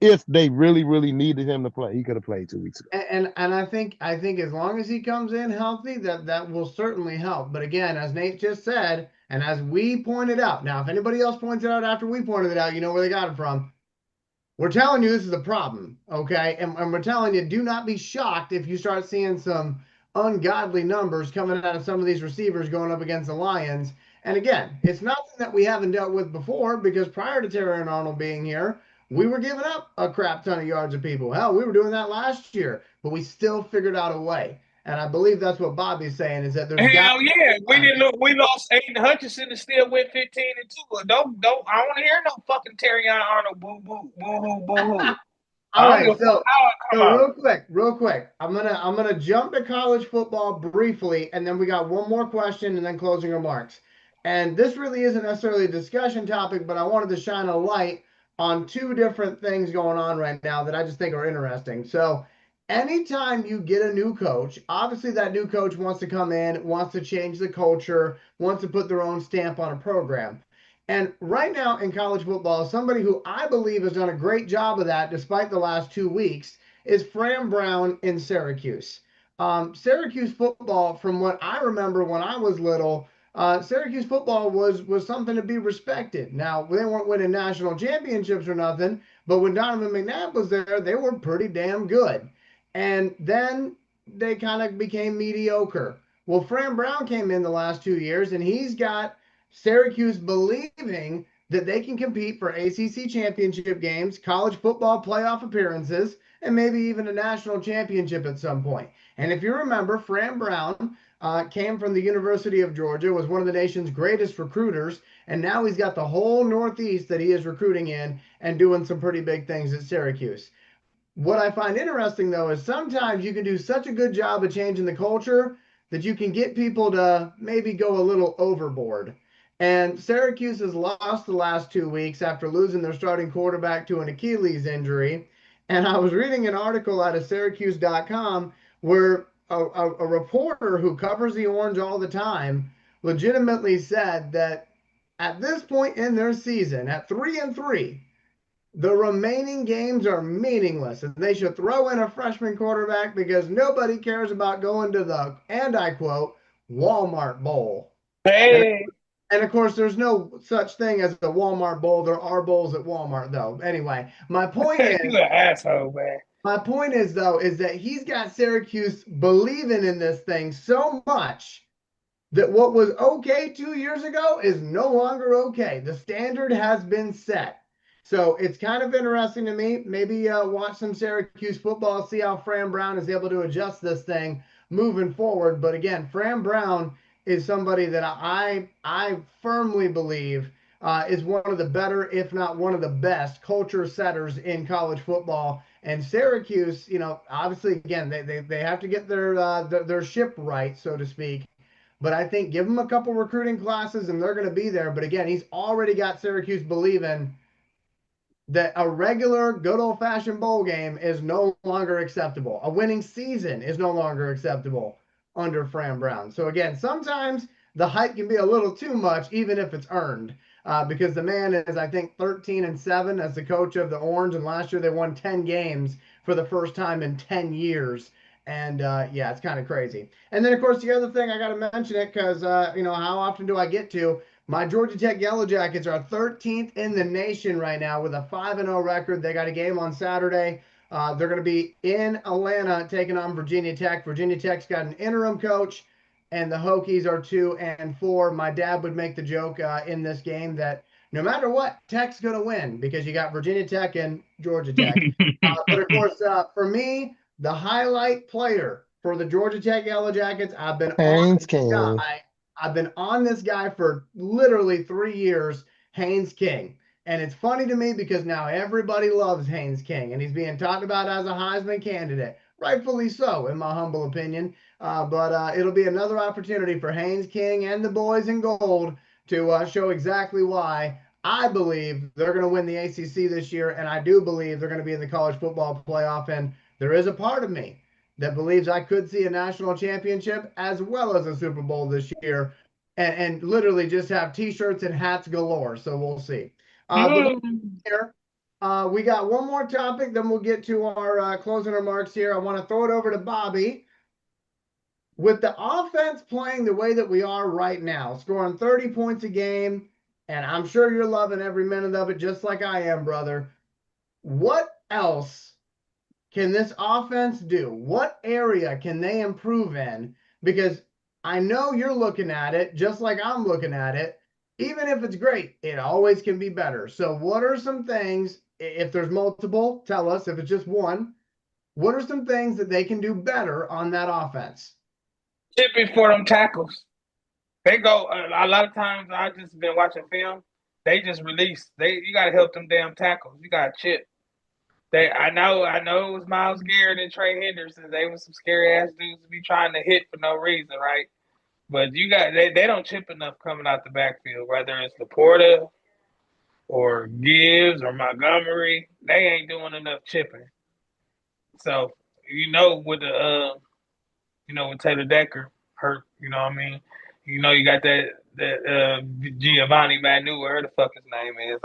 If they really, really needed him to play, he could have played 2 weeks ago. and I think as long as he comes in healthy, that will certainly help. But again, as Nate just said, and as we pointed out, now if anybody else points it out after we pointed it out, you know where they got it from. We're telling you this is a problem, okay? And we're telling you, do not be shocked if you start seeing some ungodly numbers coming out of some of these receivers going up against the Lions. And again, it's nothing that we haven't dealt with before because prior to Terry and Arnold being here, we were giving up a crap ton of yards of people. Hell, we were doing that last year, but we still figured out a way. And I believe that's what Bobby's saying is that there's got Hell yeah, we didn't look. We lost Aiden Hutchinson and still went 15-2. Don't. I don't want to hear no fucking Terry Arnold boo boo boo hoo boo hoo. All I don't right, give a fuck how it come so out. real quick, I'm gonna jump to college football briefly, and then we got one more question and then closing remarks. And this really isn't necessarily a discussion topic, but I wanted to shine a light on two different things going on right now that I just think are interesting. So anytime you get a new coach, obviously that new coach wants to come in, wants to change the culture, wants to put their own stamp on a program. And right now in college football, somebody who I believe has done a great job of that despite the last 2 weeks is Fran Brown in Syracuse. Syracuse football, from what I remember when I was little, Syracuse football was something to be respected. Now they weren't winning national championships or nothing, But when Donovan McNabb was there, they were pretty damn good. And then they kind of became mediocre. Well, Fran Brown came in the last 2 years, and he's got Syracuse believing that they can compete for ACC championship games, college football playoff appearances, and maybe even a national championship at some point. And if you remember, Fran Brown came from the University of Georgia, was one of the nation's greatest recruiters, and now he's got the whole Northeast that he is recruiting in and doing some pretty big things at Syracuse. What I find interesting, though, is sometimes you can do such a good job of changing the culture that you can get people to maybe go a little overboard. And Syracuse has lost the last 2 weeks after losing their starting quarterback to an Achilles injury. And I was reading an article out of Syracuse.com where a reporter who covers the Orange all the time legitimately said that at this point in their season, at 3-3, the remaining games are meaningless, and they should throw in a freshman quarterback because nobody cares about going to the, and I quote, Walmart Bowl. Hey. And of course, there's no such thing as a Walmart Bowl. There are bowls at Walmart, though. Anyway, my point You is, an asshole, man. my point is, though, is that he's got Syracuse believing in this thing so much that what was okay 2 years ago is no longer okay. The standard has been set. So it's kind of interesting to me. Maybe watch some Syracuse football, see how Fran Brown is able to adjust this thing moving forward. But again, Fran Brown is somebody that I firmly believe is one of the better, if not one of the best, culture setters in college football. And Syracuse, obviously, again, they have to get their ship right, so to speak. But I think give him a couple recruiting classes and they're going to be there. But again, he's already got Syracuse believing that a regular good old fashioned bowl game is no longer acceptable. A winning season is no longer acceptable under Fran Brown. So again, sometimes the hype can be a little too much, even if it's earned. Because the man is, I think, 13-7 as the coach of the Orange, and last year they won 10 games for the first time in 10 years. And yeah, it's kind of crazy. And then, of course, the other thing I got to mention it because, how often do I get to? My Georgia Tech Yellow Jackets are 13th in the nation right now with a 5-0 record. They got a game on Saturday. They're going to be in Atlanta taking on Virginia Tech. Virginia Tech's got an interim coach, and the Hokies are 2-4. My dad would make the joke in this game that no matter what, Tech's going to win because you got Virginia Tech and Georgia Tech. But of course, for me, the highlight player for the Georgia Tech Yellow Jackets, I've been Haynes King. I've been on this guy for literally 3 years, Haynes King. And it's funny to me because now everybody loves Haynes King, and he's being talked about as a Heisman candidate. Rightfully so, in my humble opinion. But it'll be another opportunity for Haynes King and the boys in gold to show exactly why I believe they're going to win the ACC this year, and I do believe they're going to be in the college football playoff. And there is a part of me that believes I could see a national championship as well as a Super Bowl this year, and literally just have T-shirts and hats galore. So we'll see. But here, we got one more topic, then we'll get to our closing remarks here. I want to throw it over to Bobby. With the offense playing the way that we are right now, scoring 30 points a game, and I'm sure you're loving every minute of it just like I am, brother. What else can this offense do? What area can they improve in? Because I know you're looking at it just like I'm looking at it. Even if it's great, it always can be better. So what are some things, if there's multiple, tell us. If it's just one, what are some things that they can do better on that offense? Chipping for them tackles. They go a lot of times. I just been watching film. They just release. You got to help them damn tackles. You got to chip. I know it was Myles Garrett and Trey Henderson. They were some scary ass dudes to be trying to hit for no reason, right? But they don't chip enough coming out the backfield, whether it's Laporta or Gibbs or Montgomery. They ain't doing enough chipping. So with with Taylor Decker hurt, you know what I mean? You got that Giovanni Manu, whatever the fuck his name is.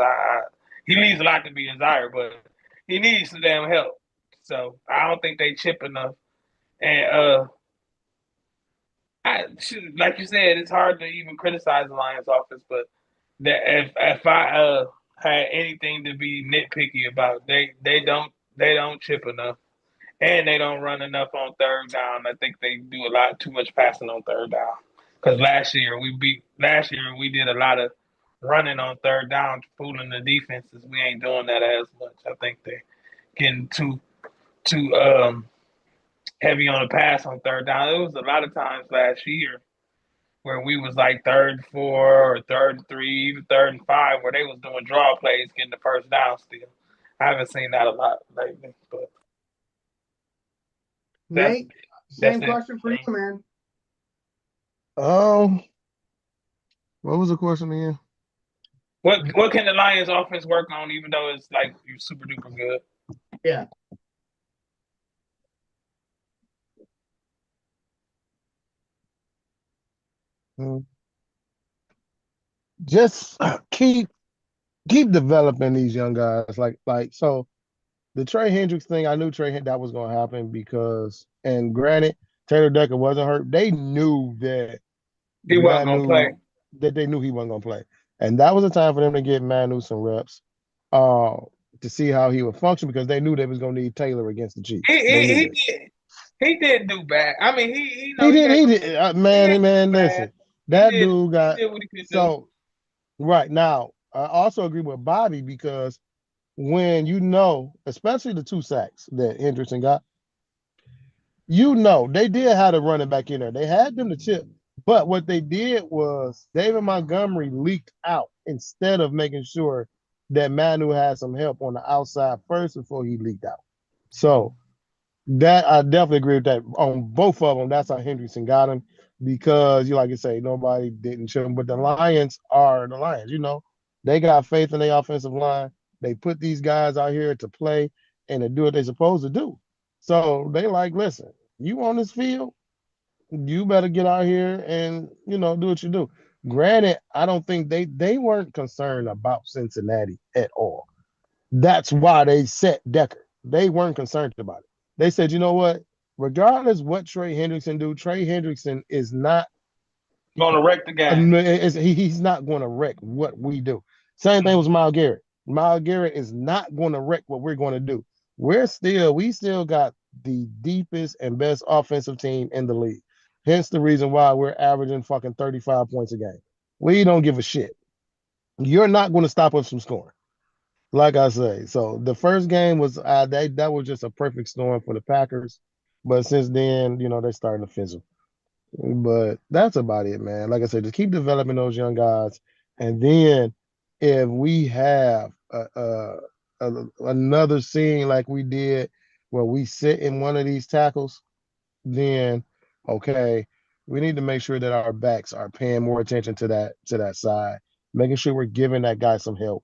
He needs a lot to be desired, but he needs some damn help. So I don't think they chip enough. And like you said, it's hard to even criticize the Lions offense, but if I had anything to be nitpicky about. They don't chip enough, and they don't run enough on third down. I think they do a lot too much passing on third down. Because last year we did a lot of running on third down, fooling the defenses. We ain't doing that as much. I think they're getting too heavy on the pass on third down. It was a lot of times last year where we was like 3rd and 4 or 3rd and 3, even 3rd and 5, where they was doing draw plays, getting the first down still. I haven't seen that a lot lately, but that's Nate, that's same it. question for you, man. What was the question again? What can the Lions offense work on, even though it's like you're super duper good? Yeah. Just keep developing these young guys. Like so the Trey Hendricks thing, I knew that was gonna happen because, and granted, Taylor Decker wasn't hurt. They knew that He wasn't gonna Manu play. they knew he wasn't gonna play. And that was a time for them to get Manu some reps uh to see how he would function because they knew they was gonna need Taylor against the Chiefs. They knew that. He did do bad. I mean, he He did man, listen. That dude he got did what he could do. so right now. I also agree with Bobby because when you know, especially the 2 sacks that Hendrickson got, you know, they did have a running back in there. They had them to chip. But what they did was David Montgomery leaked out instead of making sure that Manu had some help on the outside first before he leaked out. So that I definitely agree with that on both of them. That's how Hendrickson got him because you like you say nobody didn't chip him, but the Lions are the Lions. You know, they got faith in their offensive line. They put these guys out here to play and to do what they're supposed to do. So they like, listen, you on this field, you better get out here and do what you do. Granted, I don't think they weren't concerned about Cincinnati at all. That's why they set Decker. They weren't concerned about it. They said, you know what? Regardless what Trey Hendrickson do, Trey Hendrickson is not Gonna wreck the game. he's not going to wreck what we do. Same thing with Myles Garrett. Myles Garrett is not going to wreck what we're going to do. We still got the deepest and best offensive team in the league. Hence the reason why we're averaging fucking 35 points a game. We don't give a shit. You're not going to stop us from scoring. Like I say, so the first game was that was just a perfect storm for the Packers, but since then, they're starting to fizzle. But that's about it, man. Like I said, just keep developing those young guys, and then if we have another scene like we did where we sit in one of these tackles, then okay, we need to make sure that our backs are paying more attention to that side, making sure we're giving that guy some help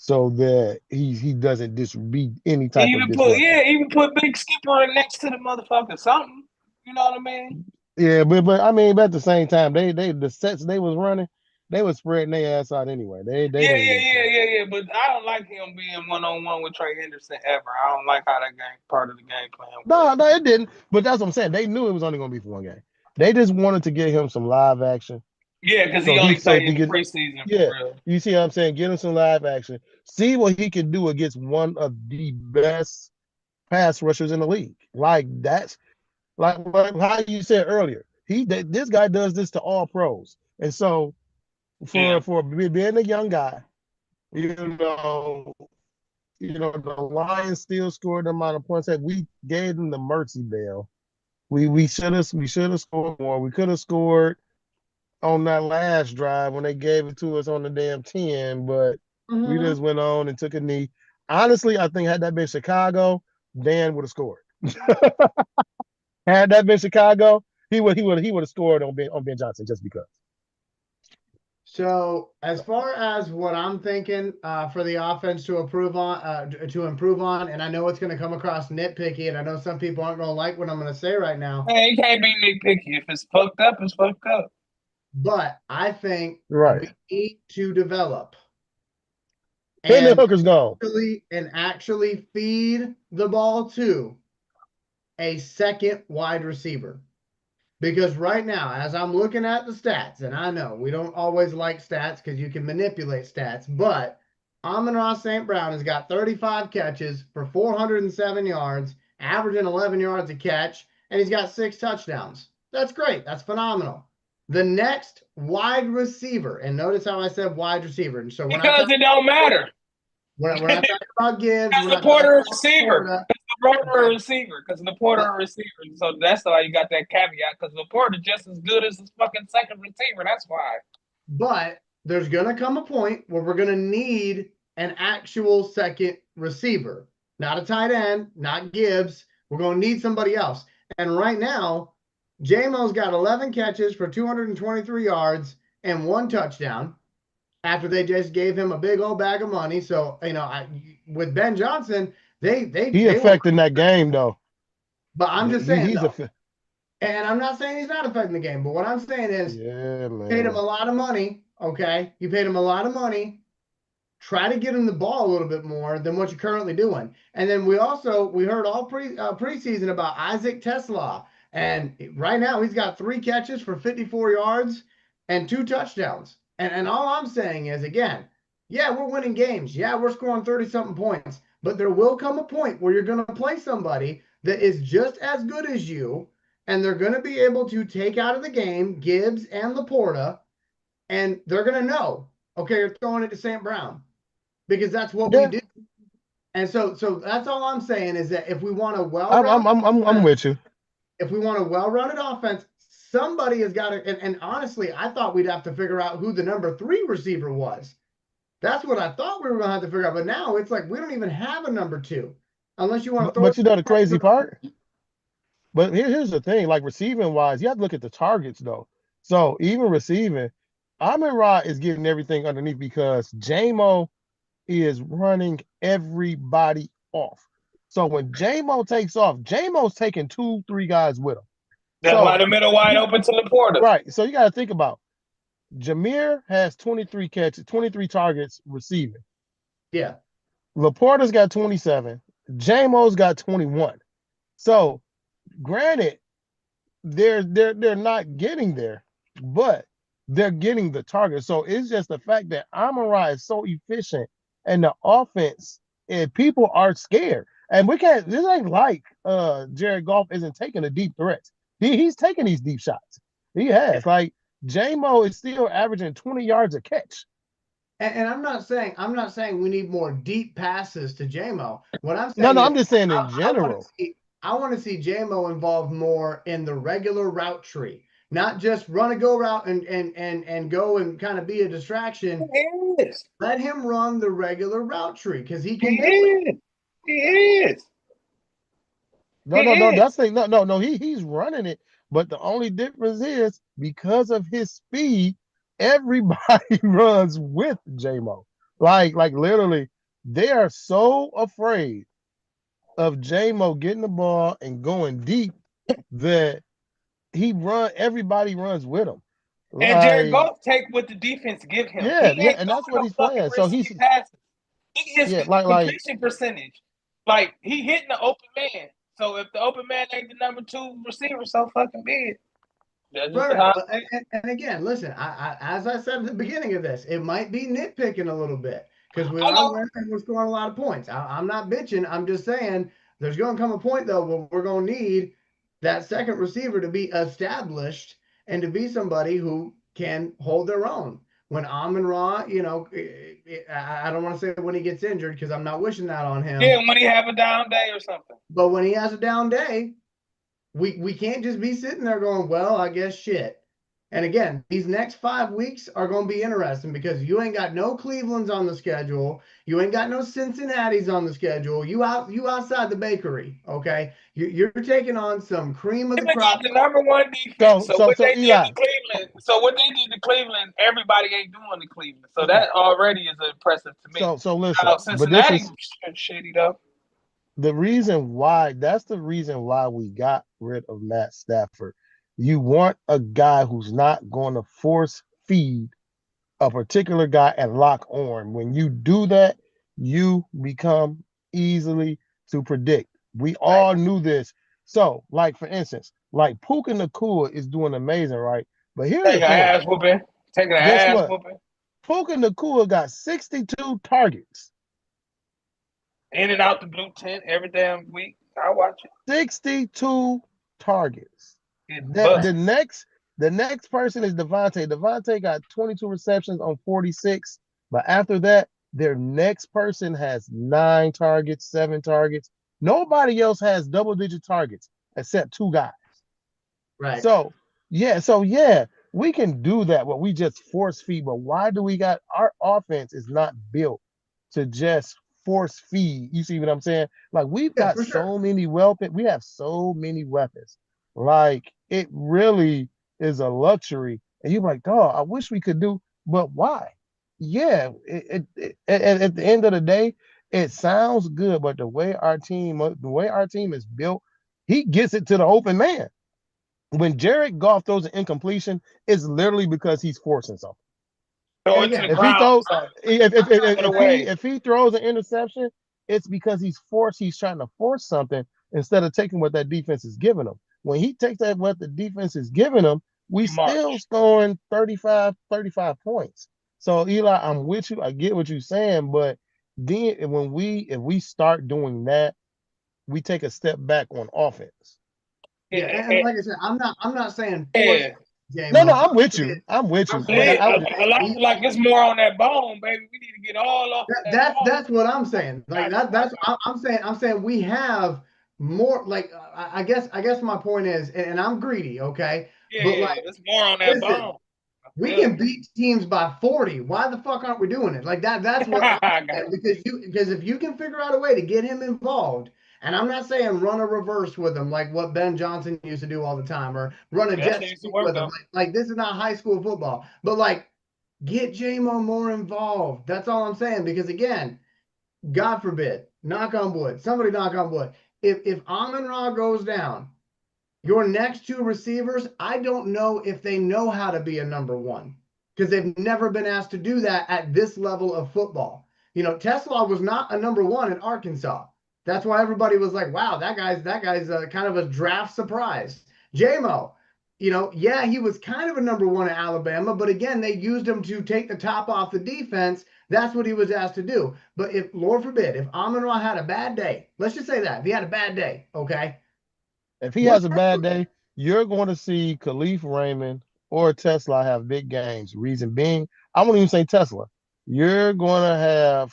so that he doesn't be any type of disruption. Even put Big Skipper next to the motherfucker, something. You know what I mean? Yeah, but I mean, but at the same time, they the sets they was running, they was spreading their ass out anyway. They yeah. But I don't like him being 1-on-1 with Trey Henderson ever. I don't like how that game part of the game plan. No, it didn't. But that's what I'm saying. They knew it was only going to be for one game. They just wanted to get him some live action. Yeah, because he only played in the preseason. Yeah, for real. You see what I'm saying? Get him some live action. See what he can do against one of the best pass rushers in the league. Like that's like how you said earlier. This guy does this to all pros, and so for being a young guy, the Lions still scored the amount of points that we gave them the mercy bell. We should have scored more. We could have scored on that last drive when they gave it to us on the damn 10, but we just went on and took a knee. Honestly, I think had that been Chicago, Dan would have scored. Had that been Chicago, he would have scored on Ben Johnson just because. So as far as what I'm thinking for the offense to improve on, and I know it's going to come across nitpicky, and I know some people aren't going to like what I'm going to say right now. Hey, you can't be nitpicky. If it's fucked up, it's fucked up. But I think we need to develop and Hooker's gone. Actually feed the ball to a second wide receiver. Because right now, as I'm looking at the stats, and I know we don't always like stats because you can manipulate stats, but Amon-Ra St. Brown has got 35 catches for 407 yards, averaging 11 yards a catch, and he's got 6 touchdowns. That's great. That's phenomenal. The next wide receiver, and notice how I said wide receiver. And so Because it don't matter. We're not talking about Gibbs. Because LaPorta a receiver. LaPorta a receiver. Because LaPorta a receiver. So that's why you got that caveat. Because LaPorta just as good as his fucking second receiver. That's why. But there's gonna come a point where we're gonna need an actual second receiver, not a tight end, not Gibbs. We're gonna need somebody else. And right now, J-Mo's got 11 catches for 223 yards and 1 touchdown. After they just gave him a big old bag of money. So, with Ben Johnson, he affecting that game though. But I'm just saying, and I'm not saying he's not affecting the game, but what I'm saying is, you paid him a lot of money, okay? You paid him a lot of money. Try to get him the ball a little bit more than what you're currently doing. And then we heard all preseason about Isaac TeSlaa. And right now he's got 3 catches for 54 yards and 2 touchdowns. And all I'm saying is, again, yeah, we're winning games. Yeah, we're scoring 30-something points. But there will come a point where you're going to play somebody that is just as good as you, and they're going to be able to take out of the game Gibbs and LaPorta, and they're going to know, okay, you're throwing it to St. Brown, because that's what we do. And so that's all I'm saying is that if we want a I'm with you. If we want a well-rounded offense, somebody has got to, and honestly, I thought we'd have to figure out who the number 3 receiver was. That's what I thought we were going to have to figure out. But now it's like we don't even have a number 2, unless you want to throw. But you know the crazy part? But here's the thing, like receiving wise, you have to look at the targets though. So even receiving, Amon-Ra is getting everything underneath because J-Mo is running everybody off. So when J-Mo takes off, J-Mo's taking 2-3 guys with him. That's why the middle wide open to LaPorta. Right. So you got to think about Jameer has 23 catches, 23 targets receiving. Yeah. LaPorta's got 27. J-Mo's got 21. So granted, they're not getting there, but they're getting the target. So it's just the fact that Amon-Ra is so efficient and the offense, and people are scared. And we can't, this ain't like Jared Goff isn't taking the deep threats. He's taking these deep shots. He has. Like J-Mo is still averaging 20 yards a catch. And I'm not saying we need more deep passes to J-Mo. What I'm saying I'm just saying in general. I want to see J-Mo involved more in the regular route tree, not just run a go route and go and kind of be a distraction. Let him run the regular route tree because he can do it. He is. No, he's running it. But the only difference is because of his speed, everybody runs with J-Mo. Like literally, they are so afraid of J-Mo getting the ball and going deep that everybody runs with him. And Jared Goff take what the defense give him. Yeah, and that's what he's playing. So he's completion percentage. Like he hitting the open man. So if the open man ain't the number 2 receiver, so fucking big. And again, listen, I as I said at the beginning of this, it might be nitpicking a little bit because we're scoring a lot of points. I'm not bitching. I'm just saying there's going to come a point though where we're going to need that second receiver to be established and to be somebody who can hold their own. When Amon-Ra, I don't want to say when he gets injured because I'm not wishing that on him. Yeah, when he have a down day or something. But when he has a down day, we can't just be sitting there going, well, I guess shit. And again, these next 5 weeks are going to be interesting because you ain't got no Cleveland's on the schedule. You ain't got no Cincinnati's on the schedule. You outside the bakery, okay? You're taking on some cream of the crop. The number 1 defense. So what they did to Cleveland, everybody ain't doing to Cleveland. So that already is impressive to me. So listen, Cincinnati shitty though. That's the reason why we got rid of Matt Stafford. You want a guy who's not going to force feed a particular guy and lock on. When you do that, you become easily to predict. We all knew this. So, like for instance, like Puka Nacua is doing amazing, right? But here's the thing. Taking an ass whooping. Puka Nacua got 62 targets. In and out the blue tent every damn week. I watch it. 62 targets. Getting The busted. next person is Devontae. Devontae got 22 receptions on 46. But after that, their next person has 9 targets, 7 targets. Nobody else has double-digit targets except 2 guys. Right. So we can do that. What we just force feed, but why do we got our offense is not built to just force feed? You see what I'm saying? Like we've Yeah, got for sure. so many weapons. We have so many weapons. Like it really is a luxury. And you're like, dog, I wish we could do, but why? Yeah, at the end of the day, it sounds good, but the way our team is built, he gets it to the open man. When Jared Goff throws an incompletion, it's literally because he's forcing something. Throw And it to the again, If he ground. throws, Put away. if he throws an interception, it's because he's trying to force something instead of taking what that defense is giving him. When he takes that what the defense is giving him, we You still march. scoring 35 points. So Eli, I'm with you. I get what you're saying, but then if we start doing that, we take a step back on offense. yeah, and like I said, I'm not saying force Yeah. No, JMO. I'm with you. I'm with I'm you. But saying A I would just lot of like it's more on that bone, baby. We need to get all off of that bone. that's what I'm saying. Like that's I'm saying we have more. Like I guess my point is, and I'm greedy, okay, but like Yeah, it's more on that listen, bone. I we feel can beat teams by 40. Why the fuck aren't we doing it? Like that's what I'm saying. Because if you can figure out a way to get him involved, and I'm not saying run a reverse with him like what Ben Johnson used to do all the time, or run a That jet shit used to sweep work with him. though. Like this is not high school football, but like get JMO more involved. That's all I'm saying. Because again, God forbid, knock on wood, somebody knock on wood. If Amon Ra goes down, your next 2 receivers, I don't know if they know how to be a number 1 because they've never been asked to do that at this level of football. You know, Tesla was not a number 1 in Arkansas. That's why everybody was like, "Wow, that guy's kind of a draft surprise." JMO, you know, yeah, he was kind of a number 1 at Alabama, but again, they used him to take the top off the defense. That's what he was asked to do. But if, Lord forbid, if Amon Ra had a bad day, let's just say that if he had a bad day, okay, if he what's has a our bad day, you're going to see Khalif Raymond or Tesla have big games. Reason being, I won't even say Tesla. You're going to have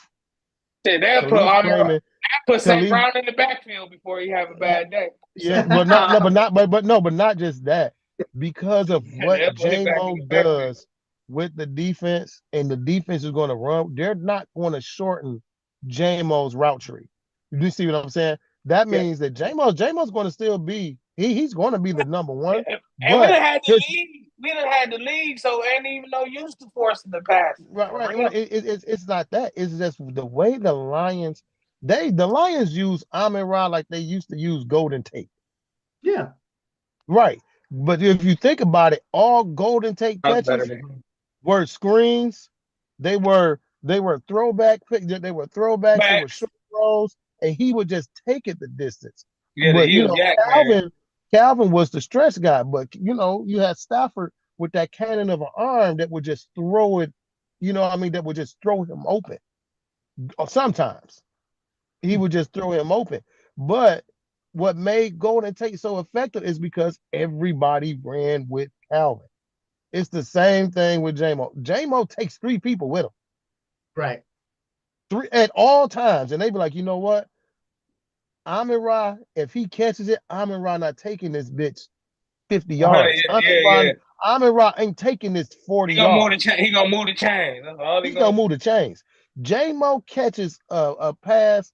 Shit, they'll put Khalif Armor, Raymond, put St. Khalif, Brown in the backfield before he have a bad day. yeah, but not no, but not but no, but not just that. Because of what They'll put him back in J-Mo the backfield. does with the defense, and the defense is going to run, they're not going to shorten J-Mo's route tree. You do see what I'm saying? That Yeah, means that J-Mo's going to still be he's going to be the number one, And we but done had the his lead. We done had the lead, so ain't even no use to forcing the pass. For real. right. It's not that. It's just the way the Lions the Lions use Amon Ra like they used to use Golden Tate. yeah. Right. But if you think about it, all Golden Tate That's better catches than him. were screens. They were throwback pick. They were throwbacks. They were Max. short throws, and he would just take it the distance. Yeah, But he was yak, man. Calvin was the stretch guy. But you had Stafford with that cannon of an arm that would just throw it. That would just throw him open. Or sometimes he would just throw him open. But what made Golden Tate so effective is because everybody ran with Calvin. It's the same thing with JMO. JMO takes 3 people with him. Right. 3 at all times. And they be like, you know what? Amon Ra, if he catches it, Amon Ra not taking this bitch 50 100, yards. yeah. Amon Ra ain't taking this 40 He gonna move the yards. chain. He gonna move the chain. That's all he He gonna gonna move the chains. J-Mo catches a pass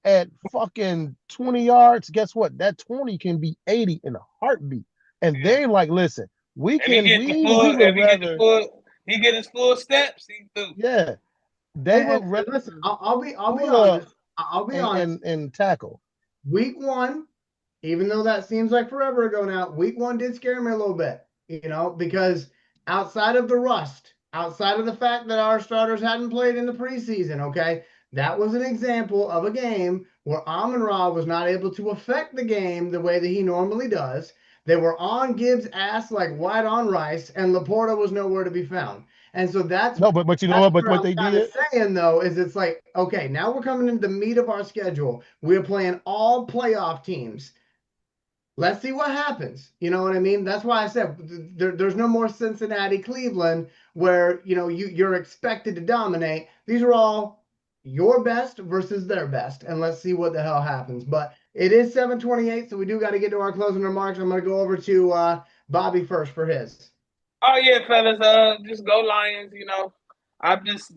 at fucking 20 yards. Guess what? That 20 can be 80 in a heartbeat. And do. they're like, listen, we If he can get the we full, would if he get the rather, full, he get his full steps. He through. yeah, they would And rather listen, I'll be pull up honest. I'll be and honest. and, and tackle. Week 1, even though that seems like forever ago now, week 1 did scare me a little bit, because outside of the rust, outside of the fact that our starters hadn't played in the preseason, okay, that was an example of a game where Amon Ra was not able to affect the game the way that he normally does. They were on Gibbs' ass like white on rice, and Laporta was nowhere to be found. And so that's No, but you know what? But where what I'm they kind of did, saying though is it's like, okay, now we're coming into the meat of our schedule. We're playing all playoff teams. Let's see what happens. You know what I mean? That's why I said there's no more Cincinnati, Cleveland, where you're expected to dominate. These are all your best versus their best, and let's see what the hell happens. But it is 7:28, so we do got to get to our closing remarks. I'm going to go over to Bobby first for his. Oh yeah, fellas, just go Lions. I'm just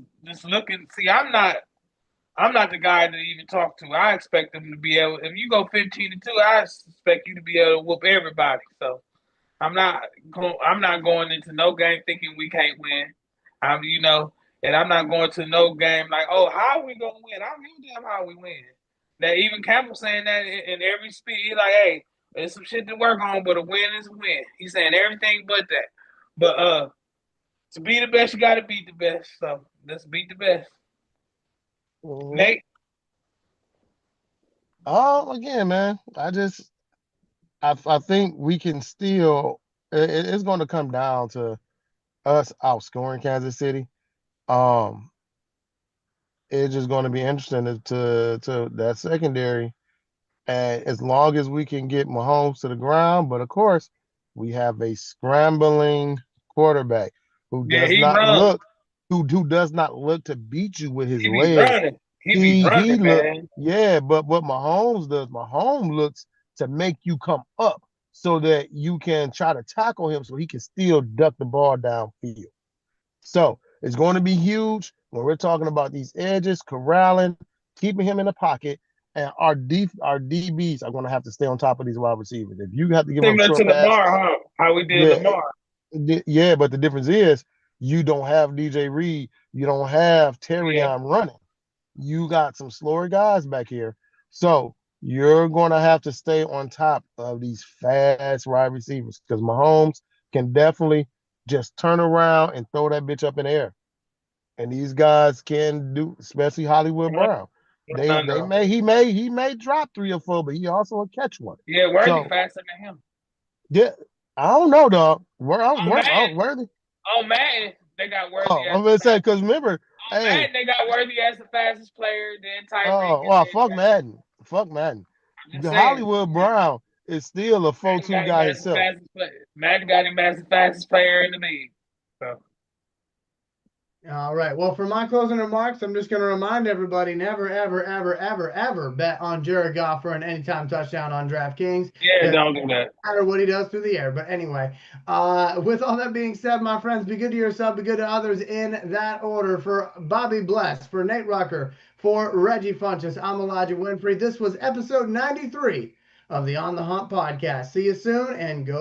looking. See, I'm not the guy to even talk to. I expect them to be able. If you go 15-2, I expect you to be able to whoop everybody. So I'm not going into no game thinking we can't win. And I'm not going to no game like, oh, how are we gonna win? I don't give a damn how we win. That even Campbell saying that in every speech, he's like, hey, there's some shit to work on, but a win is a win. He's saying everything but that. But to be the best, you got to beat the best. So let's beat the best. Nate. again, man, I think we can still. It's going to come down to us outscoring Kansas City. It's just going to be interesting to that secondary, and as long as we can get Mahomes to the ground. But of course, we have a scrambling quarterback who Yeah, does he not run. look who does not look to beat you with his He be legs. running. He be He running, look man. yeah, but what Mahomes does, Mahomes looks to make you come up so that you can try to tackle him so he can still duck the ball downfield. So it's going to be huge when we're talking about these edges, corralling, keeping him in the pocket, and our DBs are going to have to stay on top of these wide receivers. If you have to give up Similar to short passes, Lamar, huh? How we did yeah, Lamar. yeah, but the difference is you don't have DJ Reed, you don't have Terrion running. You got some slower guys back here. So you're going to have to stay on top of these fast wide receivers because Mahomes can definitely just turn around and throw that bitch up in the air. And these guys can do, especially Hollywood Brown. He may drop 3 or 4, but he also will catch one. Yeah, Worthy So faster than him. yeah, I don't know, dog. Worthy. On Madden, they got Worthy. I'm gonna say because remember, hey, Madden, they got Worthy as the fastest player. Then Tyreek. fuck Madden. Fuck Madden. Just The saying. Hollywood Brown is still a 4-2 guy himself. Madden got him as the fastest player in the league. So. All right. Well, for my closing remarks, I'm just going to remind everybody never, ever, ever, ever, ever bet on Jared Goff for an anytime touchdown on DraftKings. Yeah, don't do that. No matter what he does through the air. But anyway, with all that being said, my friends, be good to yourself, be good to others in that order. For Bobby Bless, for Nate Rucker, for Reggie Funches, I'm Elijah Winfrey. This was episode 93 of the On the Hunt podcast. See you soon and go.